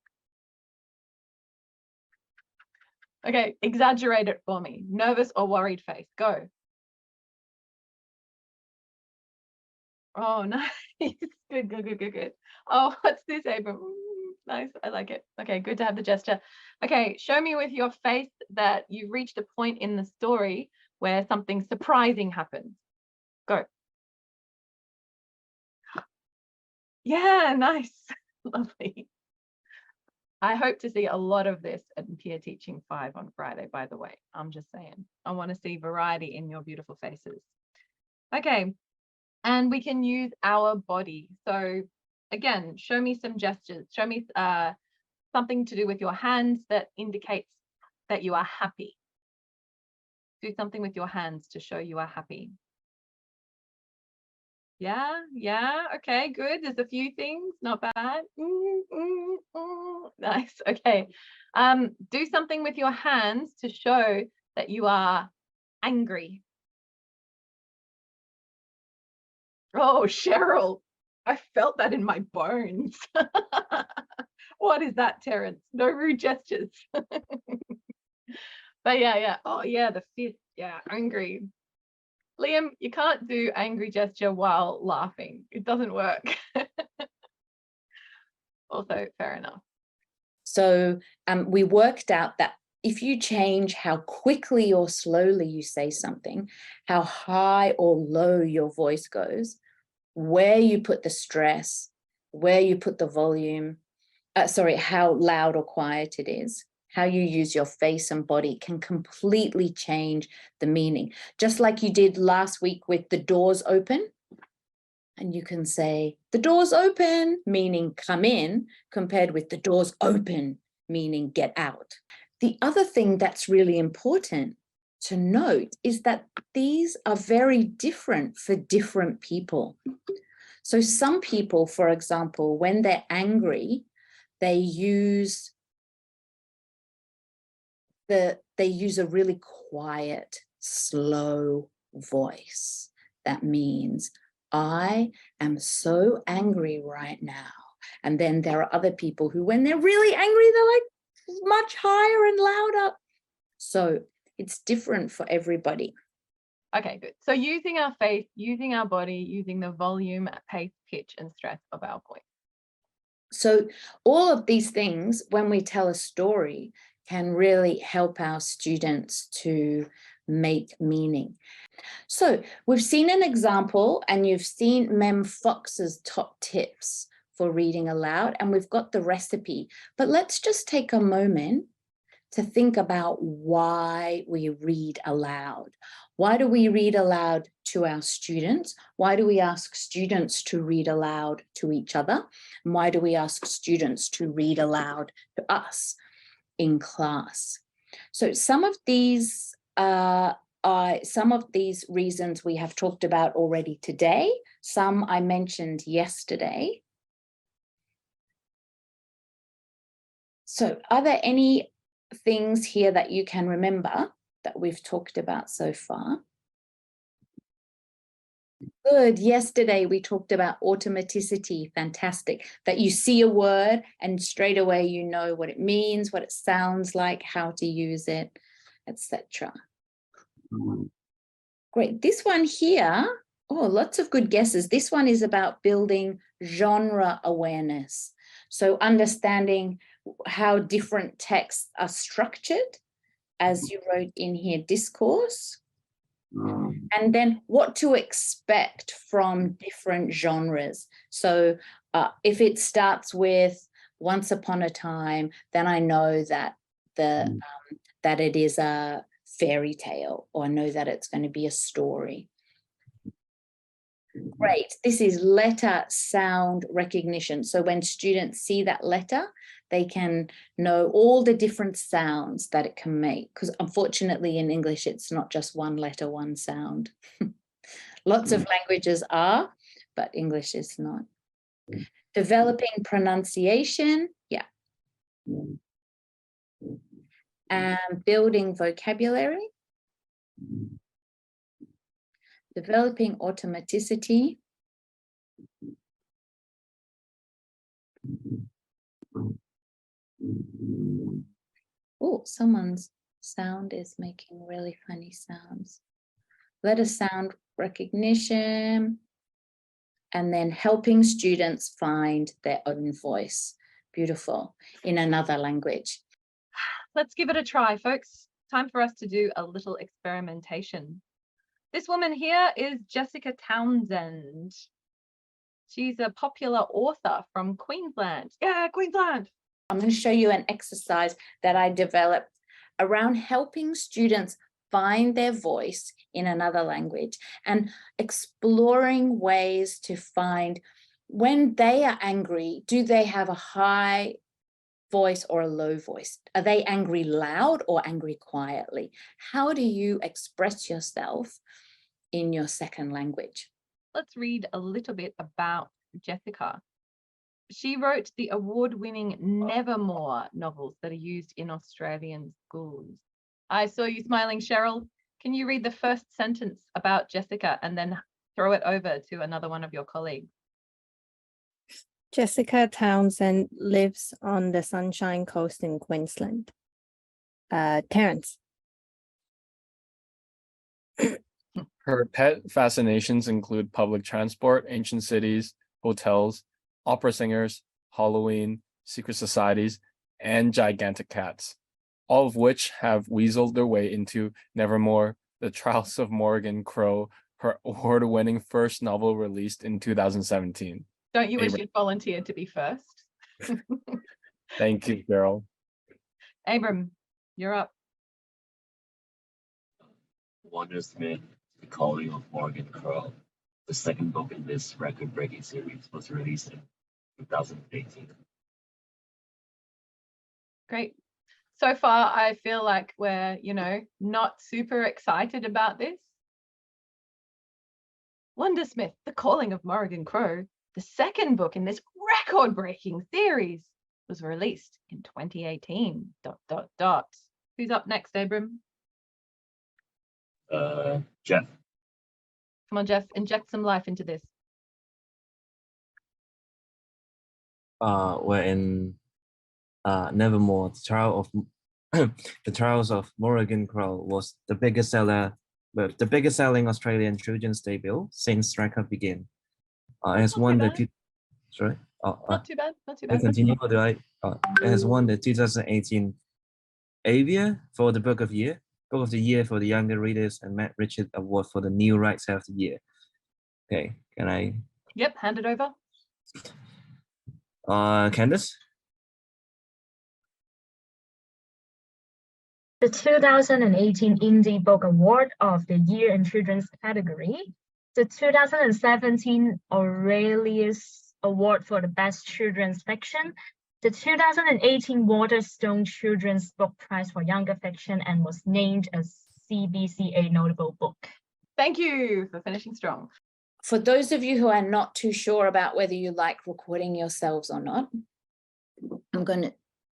Speaker 1: Okay, exaggerate it for me. Nervous or worried face. Go. Oh, nice. Good, good, good, good, good. Oh, what's this, Abram? Nice, I like it. Okay, good to have the gesture. Okay, show me with your face that you've reached a point in the story where something surprising happens. Go. Yeah, nice. Lovely. I hope to see a lot of this at Peer Teaching 5 on Friday, by the way. I'm just saying. I want to see variety in your beautiful faces. Okay, and we can use our body. So again, show me some gestures. Show me something to do with your hands that indicates that you are happy. Do something with your hands to show you are happy. Yeah, okay, good. There's a few things, not bad. Nice, okay. Do something with your hands to show that you are angry. Oh, Cheryl, I felt that in my bones. What is that, Terence? No rude gestures. But yeah. Oh yeah, the fifth, yeah, angry. Liam, you can't do angry gesture while laughing. It doesn't work. Also, fair enough.
Speaker 3: So we worked out that if you change how quickly or slowly you say something, how high or low your voice goes, where you put the stress, where you put the volume, how loud or quiet it is, how you use your face and body can completely change the meaning. Just like you did last week with the doors open. And you can say, the door's open, meaning come in, compared with the door's open, meaning get out. The other thing that's really important to note is that these are very different for different people. So some people, for example, when they're angry, they use a really quiet, slow voice. That means, I am so angry right now. And then there are other people who, when they're really angry, they're like much higher and louder. So it's different for everybody.
Speaker 1: Okay, good. So using our face, using our body, using the volume, pace, pitch, and stress of our voice.
Speaker 3: So all of these things, when we tell a story, can really help our students to make meaning. So we've seen an example, and you've seen Mem Fox's top tips for reading aloud, and we've got the recipe. But let's just take a moment to think about why we read aloud. Why do we read aloud to our students? Why do we ask students to read aloud to each other? And why do we ask students to read aloud to us in class? So some of these reasons we have talked about already today. Some I mentioned yesterday. So are there any things here that you can remember that we've talked about so far? Good. Yesterday we talked about automaticity. Fantastic. That you see a word and straight away you know what it means, what it sounds like, how to use it, etc. Great. This one here, oh, lots of good guesses. This one is about building genre awareness. So understanding how different texts are structured, as you wrote in here, discourse. And then what to expect from different genres. So if it starts with once upon a time, then I know that that it is a fairy tale, or I know that it's going to be a story. Great. This is letter sound recognition. So when students see that letter, they can know all the different sounds that it can make, because unfortunately in English, it's not just one letter, one sound. Lots of languages are, but English is not. Developing pronunciation, yeah. And building vocabulary. Developing automaticity. Oh, someone's sound is making really funny sounds. Letter sound recognition, and then helping students find their own voice. Beautiful, in another language.
Speaker 1: Let's give it a try, folks. Time for us to do a little experimentation. This woman here is Jessica Townsend. She's a popular author from Queensland. Yeah, Queensland.
Speaker 3: I'm going to show you an exercise that I developed around helping students find their voice in another language and exploring ways to find when they are angry, do they have a high voice or a low voice? Are they angry loud or angry quietly? How do you express yourself in your second language?
Speaker 1: let's read a little bit about Jessica. She wrote the award-winning Nevermore novels that are used in Australian schools. I saw you smiling, Cheryl. Can you read the first sentence about Jessica and then throw it over to another one of your colleagues?
Speaker 13: Jessica Townsend lives on the Sunshine Coast in Queensland. Terence.
Speaker 7: Her pet fascinations include public transport, ancient cities, hotels, opera singers, Halloween, secret societies, and gigantic cats, all of which have weaseled their way into Nevermore, The Trials of Morgan Crow, her award-winning first novel released in 2017.
Speaker 1: Don't you wish
Speaker 7: Abram.
Speaker 1: you'd volunteered to be first?
Speaker 7: Thank you, Cheryl.
Speaker 1: Abram, you're up.
Speaker 8: Wondersmith, The Calling of Morgan Crow, the second book in this record-breaking series, was released in 2018.
Speaker 1: Great. So far, I feel like we're, not super excited about this. Wondersmith, The Calling of Morgan Crow, the second book in this record-breaking series, was released in 2018. ... Who's up next, Abram?
Speaker 8: Jeff.
Speaker 1: Come on, Jeff, inject some life into this.
Speaker 14: We're in Nevermore, The Trials of Morgan Crow was the biggest selling Australian children's debut since record began. It has won the sorry.
Speaker 1: Not too bad. Not too
Speaker 14: I
Speaker 1: bad.
Speaker 14: continue, or do I? It has won the 2018 AVIA for the Book of the Year for the younger readers, and Matt Richard Award for the New Writer of the Year. Okay, can I?
Speaker 1: Yep, hand it over.
Speaker 14: Candace.
Speaker 5: The 2018 Indie Book Award of the Year in Children's category, the 2017 Aurelius Award for the Best Children's Fiction, the 2018 Waterstone Children's Book Prize for Younger Fiction, and was named a CBCA Notable Book.
Speaker 1: Thank you for finishing strong.
Speaker 3: For those of you who are not too sure about whether you like recording yourselves or not, I'm going to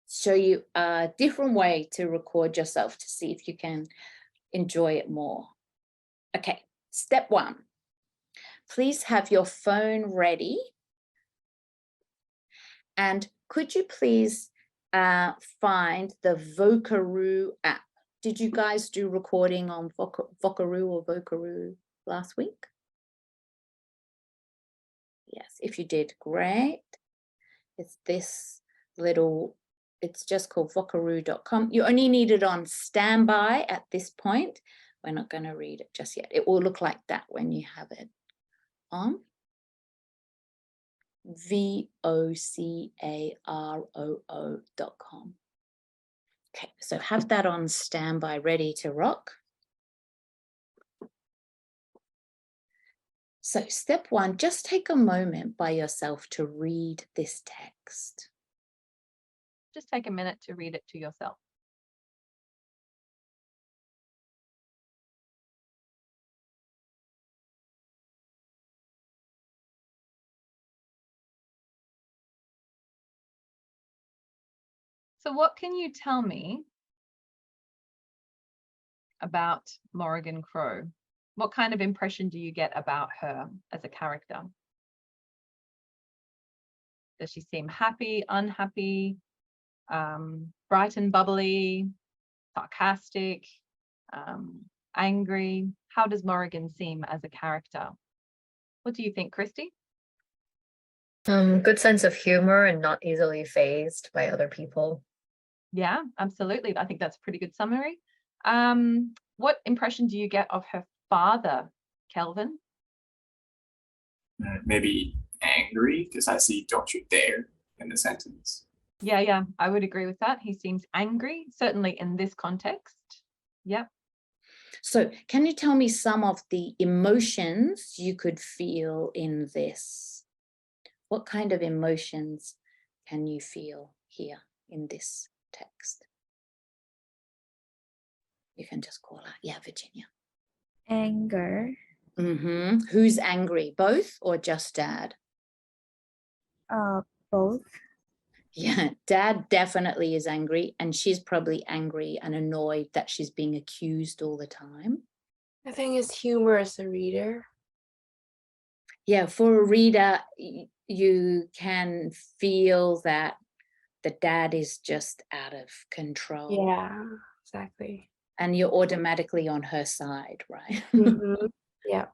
Speaker 3: show you a different way to record yourself to see if you can enjoy it more. Okay, step 1. Please have your phone ready. And could you please find the Vocaroo app? Did you guys do recording on Vocaroo or Vocaroo last week? Yes, if you did, great. It's this little, it's just called vocaroo.com. You only need it on standby at this point. We're not going to read it just yet. It will look like that when you have it on. vocaroo.com. Okay, so have that on standby, ready to rock. So step 1, just take a moment by yourself to read this text.
Speaker 1: Just take a minute to read it to yourself. So what can you tell me about Morgan Crow? What kind of impression do you get about her as a character? Does she seem happy, unhappy, bright and bubbly, sarcastic, angry? How does Morgan seem as a character? What do you think, Christy?
Speaker 4: Good sense of humor and not easily fazed by other people.
Speaker 1: Yeah, absolutely. I think that's a pretty good summary. What impression do you get of her father, Kelvin?
Speaker 23: Maybe angry, because I see "don't you dare" in the sentence.
Speaker 1: Yeah, I would agree with that. He seems angry, certainly in this context. Yep.
Speaker 3: So can you tell me some of the emotions you could feel in this? What kind of emotions can you feel here in this text? You can just call out, yeah, Virginia.
Speaker 11: Anger,
Speaker 3: Who's angry? Both or just dad?
Speaker 11: Both.
Speaker 3: Yeah, dad definitely is angry, and she's probably angry and annoyed that she's being accused all the time.
Speaker 9: I think it's humor as a reader.
Speaker 3: Yeah, for a reader, you can feel that the dad is just out of control.
Speaker 9: Yeah, exactly.
Speaker 3: And you're automatically on her side, right?
Speaker 9: Yeah.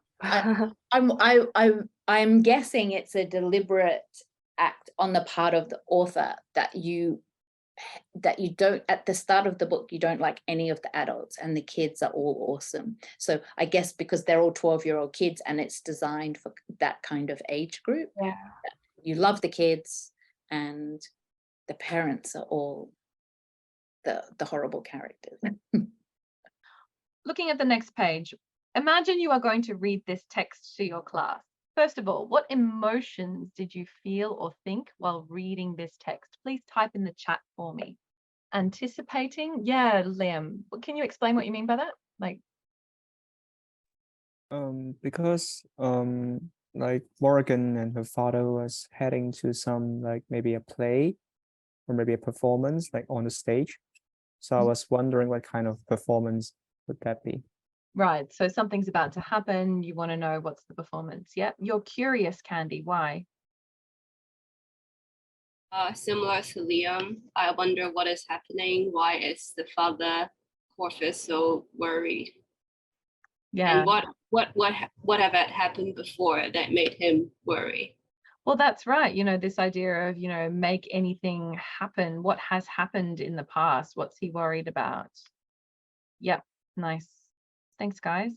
Speaker 3: I'm guessing it's a deliberate act on the part of the author that you don't, at the start of the book, you don't like any of the adults and the kids are all awesome. So I guess because they're all 12-year-old kids and it's designed for that kind of age group.
Speaker 9: Yeah.
Speaker 3: You love the kids and the parents are all the horrible characters.
Speaker 1: Looking at the next page, imagine you are going to read this text to your class. First of all, what emotions did you feel or think while reading this text? Please type in the chat for me. Anticipating? Yeah, Liam, can you explain what you mean by that? Like,
Speaker 12: because like Morgan and her father was heading to some like maybe a play or maybe a performance like on the stage. So I was wondering what kind of performance would that be?
Speaker 1: right, so something's about to happen. You want to know what's the performance. Yeah, you're curious, Candy. Why?
Speaker 16: Similar to Liam, I wonder what is happening. Why is the father Corvus so worried?
Speaker 1: Yeah.
Speaker 16: And what have happened before that made him worry?
Speaker 1: Well, that's right. You know, this idea of, you know, make anything happen. What has happened in the past? What's he worried about? Yep, nice. Thanks, guys.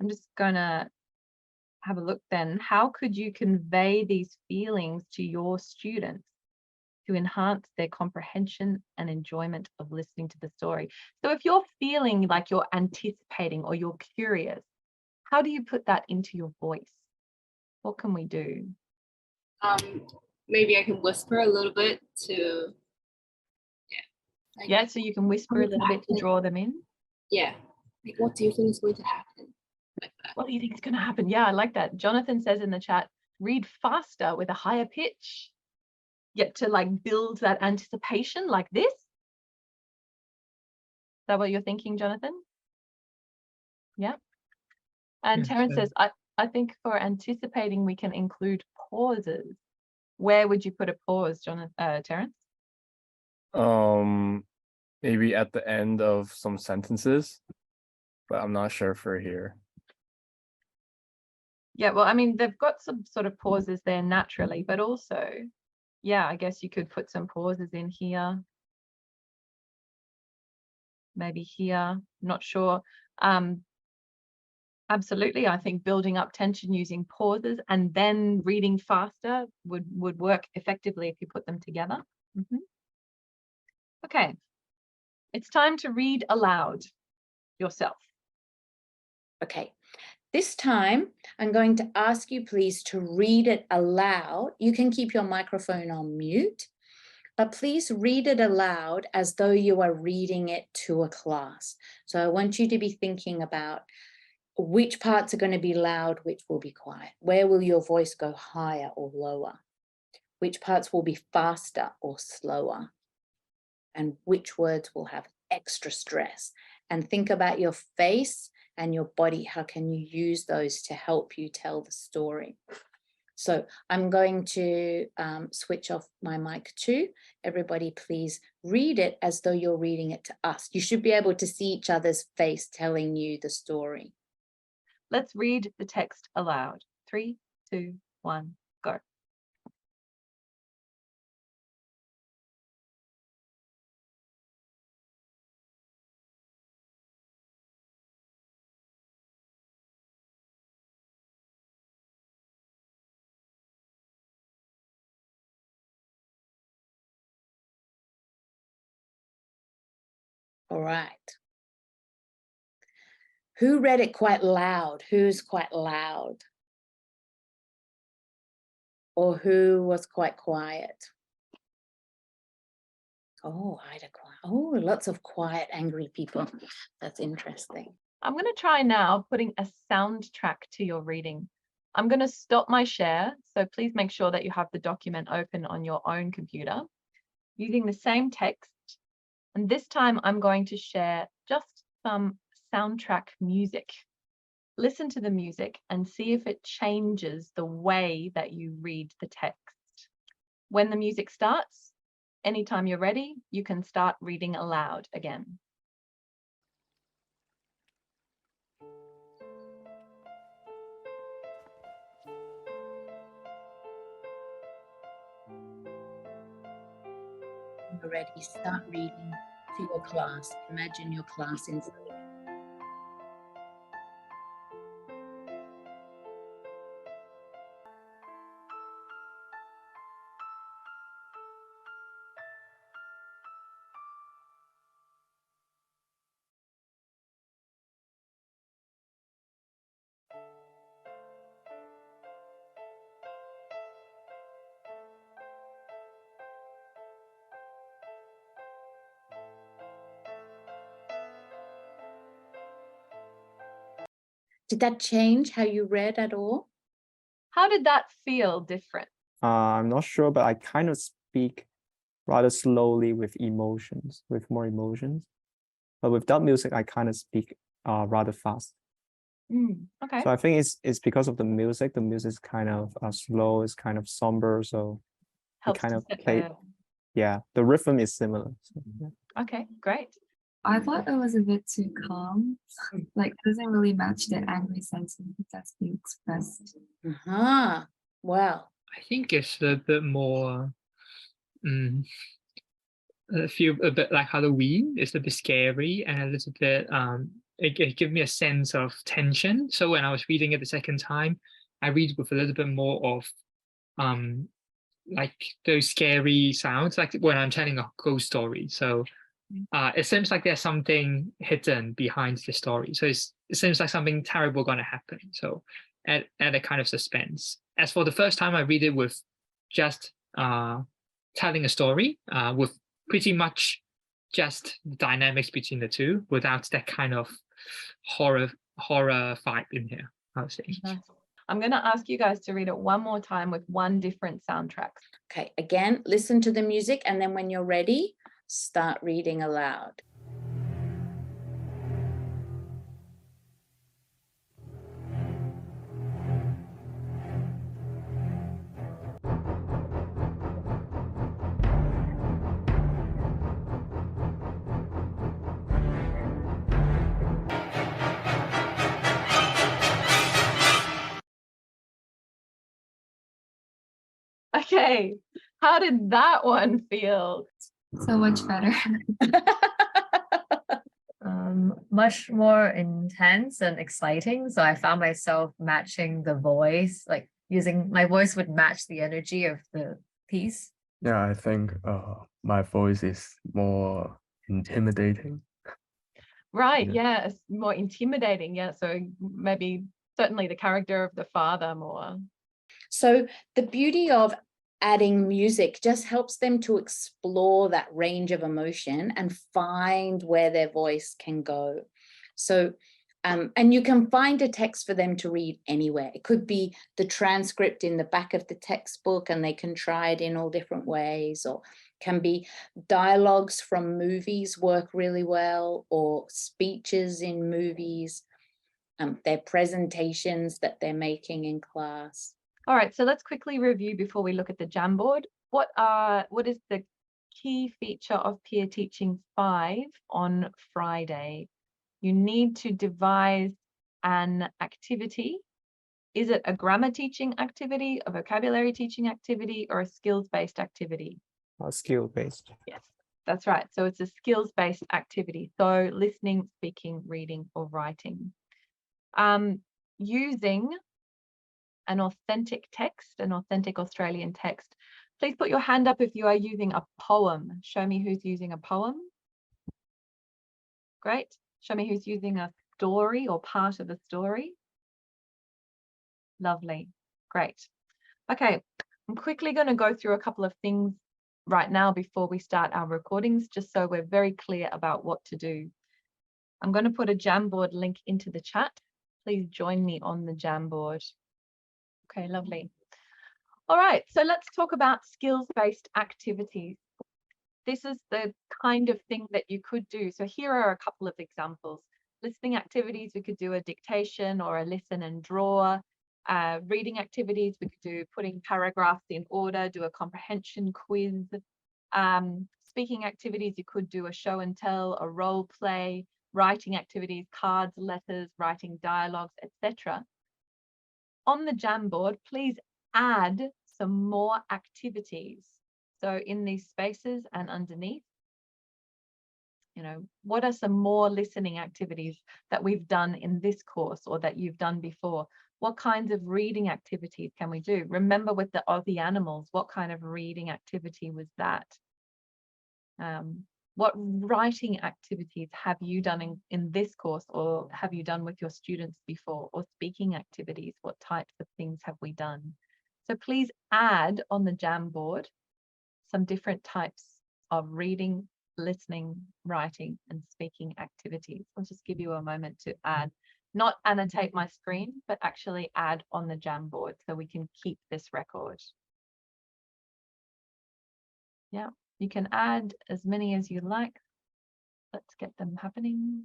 Speaker 1: I'm just gonna have a look then. How could you convey these feelings to your students to enhance their comprehension and enjoyment of listening to the story? So if you're feeling like you're anticipating or you're curious, how do you put that into your voice? What can we do?
Speaker 16: Maybe I can whisper a little bit to, like,
Speaker 1: Yeah, so you can whisper a little bit to draw them in.
Speaker 16: yeah, like what do you think is going to happen? Like that.
Speaker 1: What do you think is going to happen? Yeah, I like that. Jonathan says in the chat, read faster with a higher pitch. Yet to like build that anticipation like this. Is that what you're thinking, Jonathan? Yeah. And
Speaker 6: Yes,
Speaker 1: Terence says, I think for anticipating, we can include pauses. Where would you put a pause, Terence?
Speaker 7: Maybe at the end of some sentences, but I'm not sure for here.
Speaker 1: Yeah, well, I mean, they've got some sort of pauses there naturally, but also, yeah, I guess you could put some pauses in here. Maybe here, not sure. Absolutely, I think building up tension using pauses and then reading faster would work effectively if you put them together. Okay, it's time to read aloud yourself.
Speaker 3: Okay, this time I'm going to ask you please to read it aloud. You can keep your microphone on mute, but please read it aloud as though you are reading it to a class. So I want you to be thinking about which parts are going to be loud, which will be quiet. Where will your voice go higher or lower? Which parts will be faster or slower? And which words will have extra stress? And think about your face and your body. How can you use those to help you tell the story? So I'm going to switch off my mic too. Everybody, please read it as though you're reading it to us. You should be able to see each other's face telling you the story.
Speaker 1: Let's read the text aloud. 3, 2, 1, go.
Speaker 3: All right. Who read it quite loud? Who's quite loud? Or who was quite quiet? Oh, Ida quiet. Oh, lots of quiet, angry people. That's interesting.
Speaker 1: I'm going to try now putting a soundtrack to your reading. I'm going to stop my share, so please make sure that you have the document open on your own computer using the same text. And this time I'm going to share just some soundtrack music. Listen to the music and see if it changes the way that you read the text. When the music starts, anytime you're ready, you can start reading aloud again.
Speaker 3: When you're ready, start reading to your class. Imagine your class inside. Did that change how you read at all?
Speaker 1: How did that feel different?
Speaker 12: I'm not sure, but I kind of speak rather slowly with emotions, with more emotions. But without music, I kind of speak rather fast.
Speaker 1: Okay.
Speaker 12: So I think it's because of the music. The music is kind of slow, it's kind of somber, so it
Speaker 1: Helps
Speaker 12: kind
Speaker 1: to
Speaker 12: of
Speaker 1: set
Speaker 12: play.
Speaker 1: the-
Speaker 12: Yeah, the rhythm is similar. So, yeah.
Speaker 1: Okay, great.
Speaker 15: I thought it was a bit too calm. Like, doesn't really match the angry sentiment that's being expressed.
Speaker 3: Wow.
Speaker 6: I think it's a bit more. I feel a bit like Halloween. It's a bit scary and a little bit. It gives me a sense of tension. So when I was reading it the second time, I read with a little bit more of, like those scary sounds, like when I'm telling a ghost story. So it seems like there's something hidden behind the story. So it seems like something terrible going to happen. So add a kind of suspense. As for the first time, I read it with just telling a story with pretty much just the dynamics between the two, without that kind of horror vibe in here, I would say.
Speaker 1: Nice. I'm going to ask you guys to read it one more time with one different soundtrack.
Speaker 3: Okay, again, listen to the music, and then when you're ready, start reading aloud.
Speaker 1: Okay, how did that one feel?
Speaker 15: So much better.
Speaker 4: Much more intense and exciting. So I found myself matching the voice, like using my voice would match the energy of the piece.
Speaker 18: Yeah, I think my voice is more intimidating.
Speaker 1: Right,
Speaker 18: Yeah.
Speaker 1: yeah, it's more intimidating. Yeah, so maybe certainly the character of the father more.
Speaker 3: So the beauty of adding music just helps them to explore that range of emotion and find where their voice can go. So, and you can find a text for them to read anywhere. It could be the transcript in the back of the textbook and they can try it in all different ways, or can be dialogues from movies work really well, or speeches in movies, their presentations that they're making in class.
Speaker 1: All right, so let's quickly review before we look at the Jamboard. What is the key feature of Peer Teaching 5 on Friday? You need to devise an activity. Is it a grammar teaching activity, a vocabulary teaching activity, or a skills-based activity?
Speaker 12: Skill-based.
Speaker 1: Yes, that's right. So it's a skills-based activity. So listening, speaking, reading, or writing. Using an authentic text, an authentic Australian text. Please put your hand up if you are using a poem. Show me who's using a poem. Great. Show me who's using a story or part of a story. Lovely. Great. Okay, I'm quickly going to go through a couple of things right now before we start our recordings, just so we're very clear about what to do. I'm going to put a Jamboard link into the chat. Please join me on the Jamboard. Okay, lovely. All right, so let's talk about skills-based activities. This is the kind of thing that you could do. So here are a couple of examples. Listening activities, we could do a dictation or a listen and draw. Reading activities, we could do putting paragraphs in order, do a comprehension quiz. Speaking activities, you could do a show and tell, a role play. Writing activities, cards, letters, writing dialogues, etc. On the Jamboard, please add some more activities. So in these spaces and underneath, you know, what are some more listening activities that we've done in this course or that you've done before? What kinds of reading activities can we do? Remember with the Aussie animals, what kind of reading activity was that? What writing activities have you done in this course, or have you done with your students before? Or speaking activities, what types of things have we done? So please add on the Jamboard some different types of reading, listening, writing, and speaking activities. I'll just give you a moment to add, not annotate my screen, but actually add on the Jamboard so we can keep this record. Yeah, you can add as many as you like. Let's get them happening.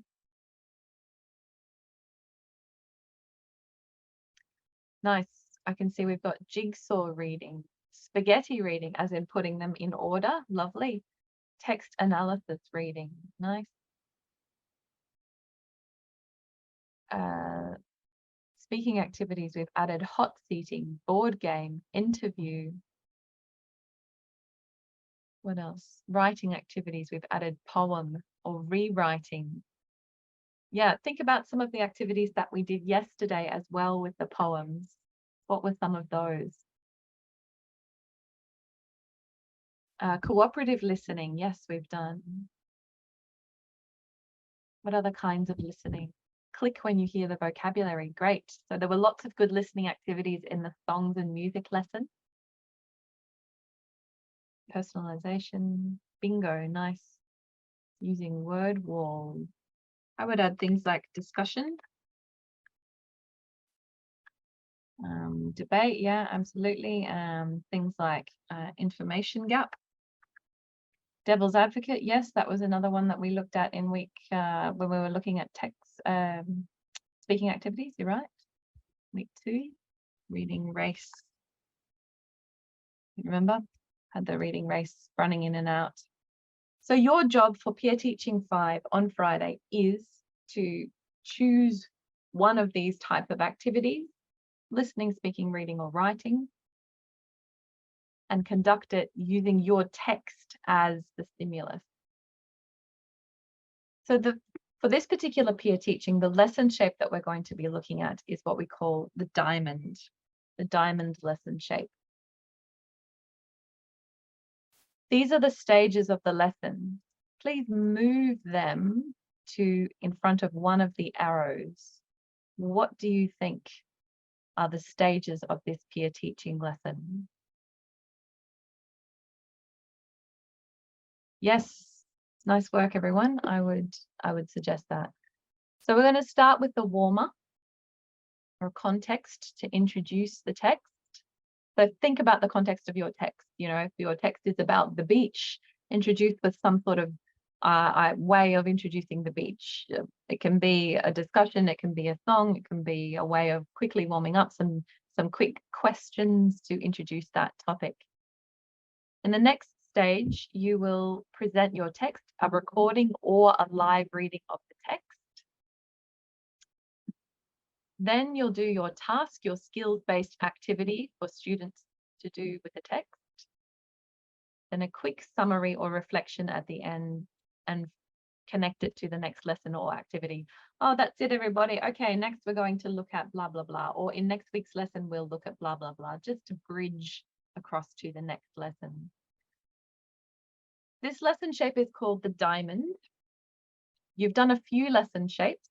Speaker 1: Nice. I can see we've got jigsaw reading, spaghetti reading, as in putting them in order. Lovely. Text analysis reading. Nice. Speaking activities, we've added hot seating, board game, interview. What else? Writing activities, we've added poem or rewriting. Yeah, think about some of the activities that we did yesterday as well with the poems. What were some of those? Cooperative listening, yes, we've done. What other kinds of listening? Click when you hear the vocabulary, great. So there were lots of good listening activities in the songs and music lesson. Personalization, bingo, nice. Using word walls. I would add things like discussion. Debate, yeah, absolutely. Things like information gap. Devil's advocate, yes, that was another one that we looked at in week when we were looking at text speaking activities, you're right. Week 2, reading race. Remember, had the reading race running in and out. So your job for Peer Teaching 5 on Friday is to choose one of these type of activities, listening, speaking, reading, or writing, and conduct it using your text as the stimulus. So for this particular peer teaching, the lesson shape that we're going to be looking at is what we call the diamond lesson shape. These are the stages of the lesson. Please move them to in front of one of the arrows. What do you think are the stages of this peer teaching lesson? Yes, nice work, everyone. I would suggest that. So we're going to start with the warm-up or context to introduce the text. So think about the context of your text. You know, if your text is about the beach, introduce with some sort of way of introducing the beach. It can be a discussion, it can be a song, it can be a way of quickly warming up, some quick questions to introduce that topic. In the next stage, you will present your text, a recording or a live reading of the text. Then you'll do your task, your skills-based activity for students to do with the text. Then a quick summary or reflection at the end and connect it to the next lesson or activity. Oh, that's it, everybody. Okay, next we're going to look at blah, blah, blah. Or in next week's lesson, we'll look at blah, blah, blah, just to bridge across to the next lesson. This lesson shape is called the diamond. You've done a few lesson shapes.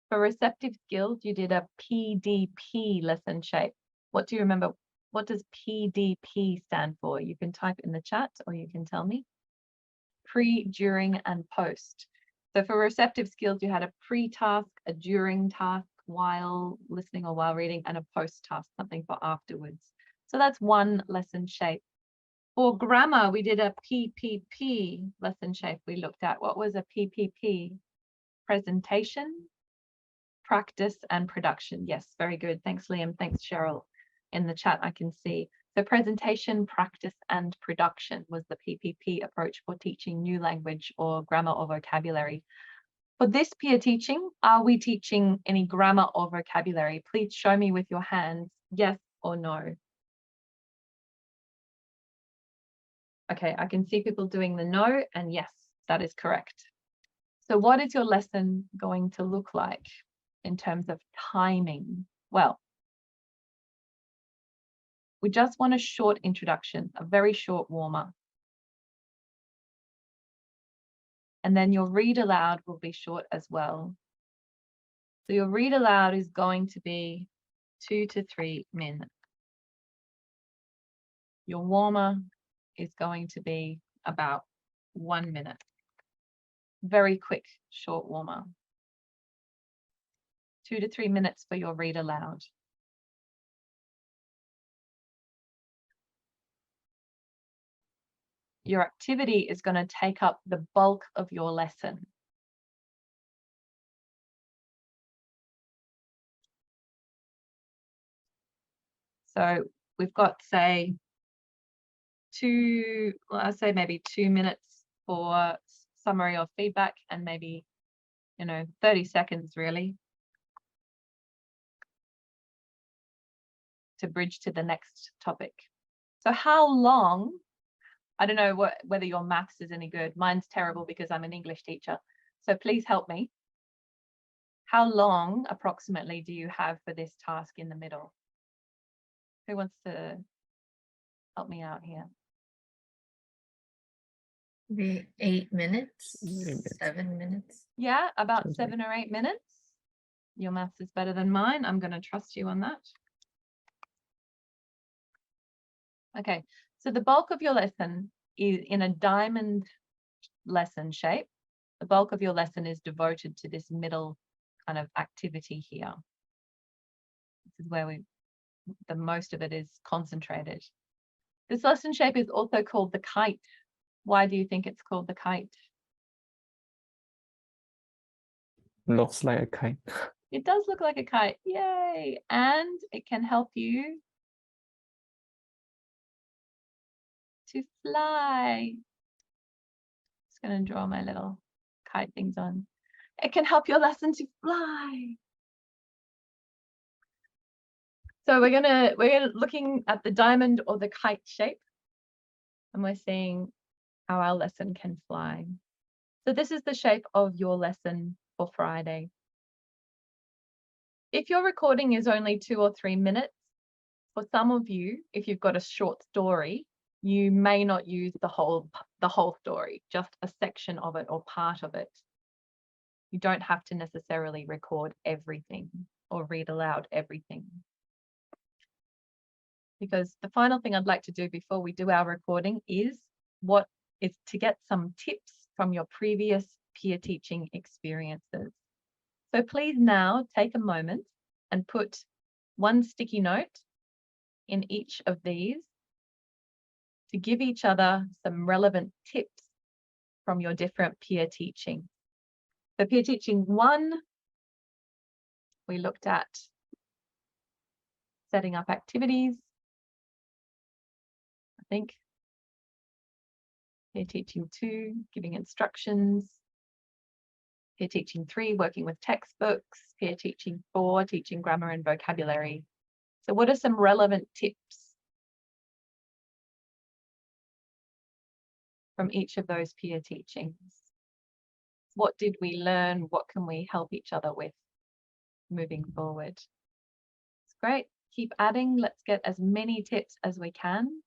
Speaker 1: For receptive skills, you did a PDP lesson shape. What do you remember? What does PDP stand for? You can type in the chat or you can tell me. Pre, during, and post. So for receptive skills, you had a pre-task, a during task, while listening or while reading, and a post-task, something for afterwards. So that's one lesson shape. For grammar, we did a PPP lesson shape we looked at. What was a PPP? Presentation, practice, and production. Yes, very good. Thanks, Liam. Thanks, Cheryl. In the chat, I can see. So presentation, practice, and production was the PPP approach for teaching new language or grammar or vocabulary. For this peer teaching, are we teaching any grammar or vocabulary? Please show me with your hands, yes or no. Okay, I can see people doing the no, and yes, that is correct. So what is your lesson going to look like in terms of timing? Well, we just want a short introduction, a very short warm-up. And then your read aloud will be short as well. So your read aloud is going to be 2 to 3 minutes. Your warmer is going to be about 1 minute. Very quick, short warmer. 2 to 3 minutes for your read aloud. Your activity is going to take up the bulk of your lesson. So we've got, say, I'd say maybe 2 minutes for summary or feedback, and maybe, 30 seconds really to bridge to the next topic. So how long, I don't know whether your maths is any good. Mine's terrible because I'm an English teacher. So please help me. How long approximately do you have for this task in the middle? Who wants to help me out here?
Speaker 4: Maybe 8 minutes, 7 minutes.
Speaker 1: Yeah, about 7 or 8 minutes. Your maths is better than mine. I'm going to trust you on that. Okay, so the bulk of your lesson is in a diamond lesson shape. The bulk of your lesson is devoted to this middle kind of activity here. This is where the most of it is concentrated. This lesson shape is also called the kite. Why do you think it's called the kite?
Speaker 12: Looks like a kite.
Speaker 1: It does look like a kite, yay! And it can help you to fly. Just going to draw my little kite things on. It can help your lesson to fly. So we're looking at the diamond or the kite shape, and we're seeing how our lesson can fly. So this is the shape of your lesson for Friday. If your recording is only 2 or 3 minutes, for some of you, if you've got a short story, you may not use the whole story, just a section of it or part of it. You don't have to necessarily record everything or read aloud everything. Because the final thing I'd like to do before we do our recording is to get some tips from your previous peer teaching experiences. So please now take a moment and put one sticky note in each of these to give each other some relevant tips from your different peer teaching. So peer teaching 1, we looked at setting up activities, I think. Peer teaching 2, giving instructions. Peer teaching 3, working with textbooks. Peer teaching 4, teaching grammar and vocabulary. So what are some relevant tips from each of those peer teachings? What did we learn? What can we help each other with moving forward? It's great. Keep adding. Let's get as many tips as we can.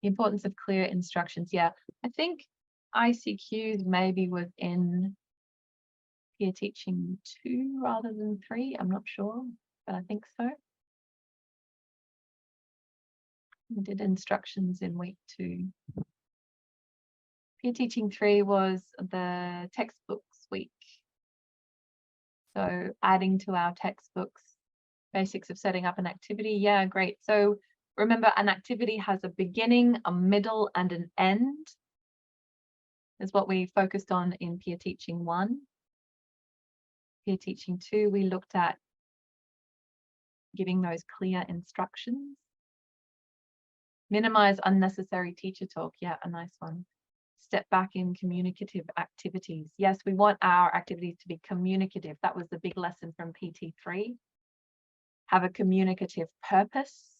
Speaker 1: The importance of clear instructions. Yeah, I think ICQs maybe was in peer teaching 2 rather than 3. I'm not sure, but I think so. We did instructions in week 2. Peer Teaching 3 was the textbooks week. So adding to our textbooks, basics of setting up an activity. Yeah, great. So remember, an activity has a beginning, a middle, and an end. Is what we focused on in Peer Teaching 1. Peer Teaching 2, we looked at giving those clear instructions. Minimize unnecessary teacher talk. Yeah, a nice one. Step back in communicative activities. Yes, we want our activities to be communicative. That was the big lesson from PT3. Have a communicative purpose.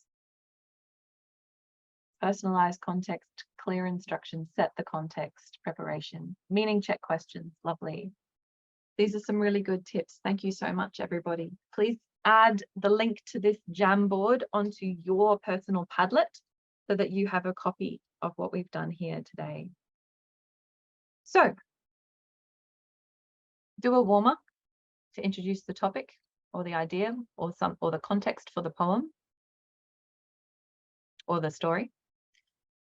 Speaker 1: Personalized context, clear instructions, set the context, preparation, meaning check questions. Lovely. These are some really good tips. Thank you so much, everybody. Please add the link to this Jamboard onto your personal Padlet so that you have a copy of what we've done here today. So, do a warm-up to introduce the topic or the idea or the context for the poem or the story.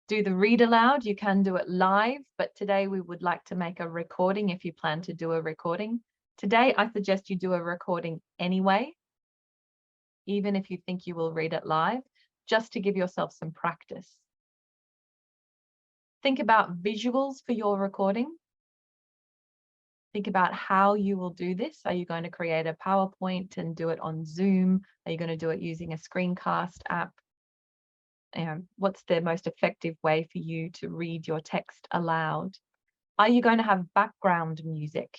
Speaker 1: Do the read aloud. You can do it live, but today we would like to make a recording if you plan to do a recording. Today, I suggest you do a recording anyway, even if you think you will read it live, just to give yourself some practice. Think about visuals for your recording. Think about how you will do this. Are you going to create a PowerPoint and do it on Zoom? Are you going to do it using a screencast app? What's the most effective way for you to read your text aloud? Are you going to have background music?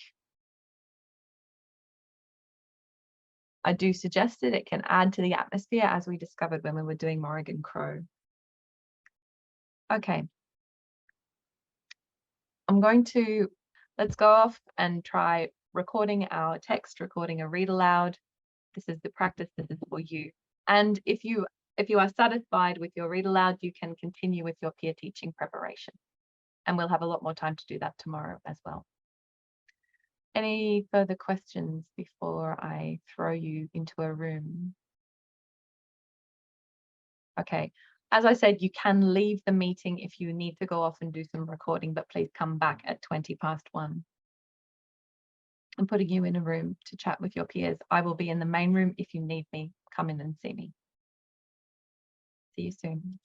Speaker 1: I do suggest that it can add to the atmosphere, as we discovered when we were doing Morrigan Crow. Okay. Let's go off and try recording our text, recording a read aloud. This is the practice, this is for you. And if you are satisfied with your read aloud, you can continue with your peer teaching preparation. And we'll have a lot more time to do that tomorrow as well. Any further questions before I throw you into a room? Okay, as I said, you can leave the meeting if you need to go off and do some recording, but please come back at 1:20. I'm putting you in a room to chat with your peers. I will be in the main room. If you need me, come in and see me. See you soon.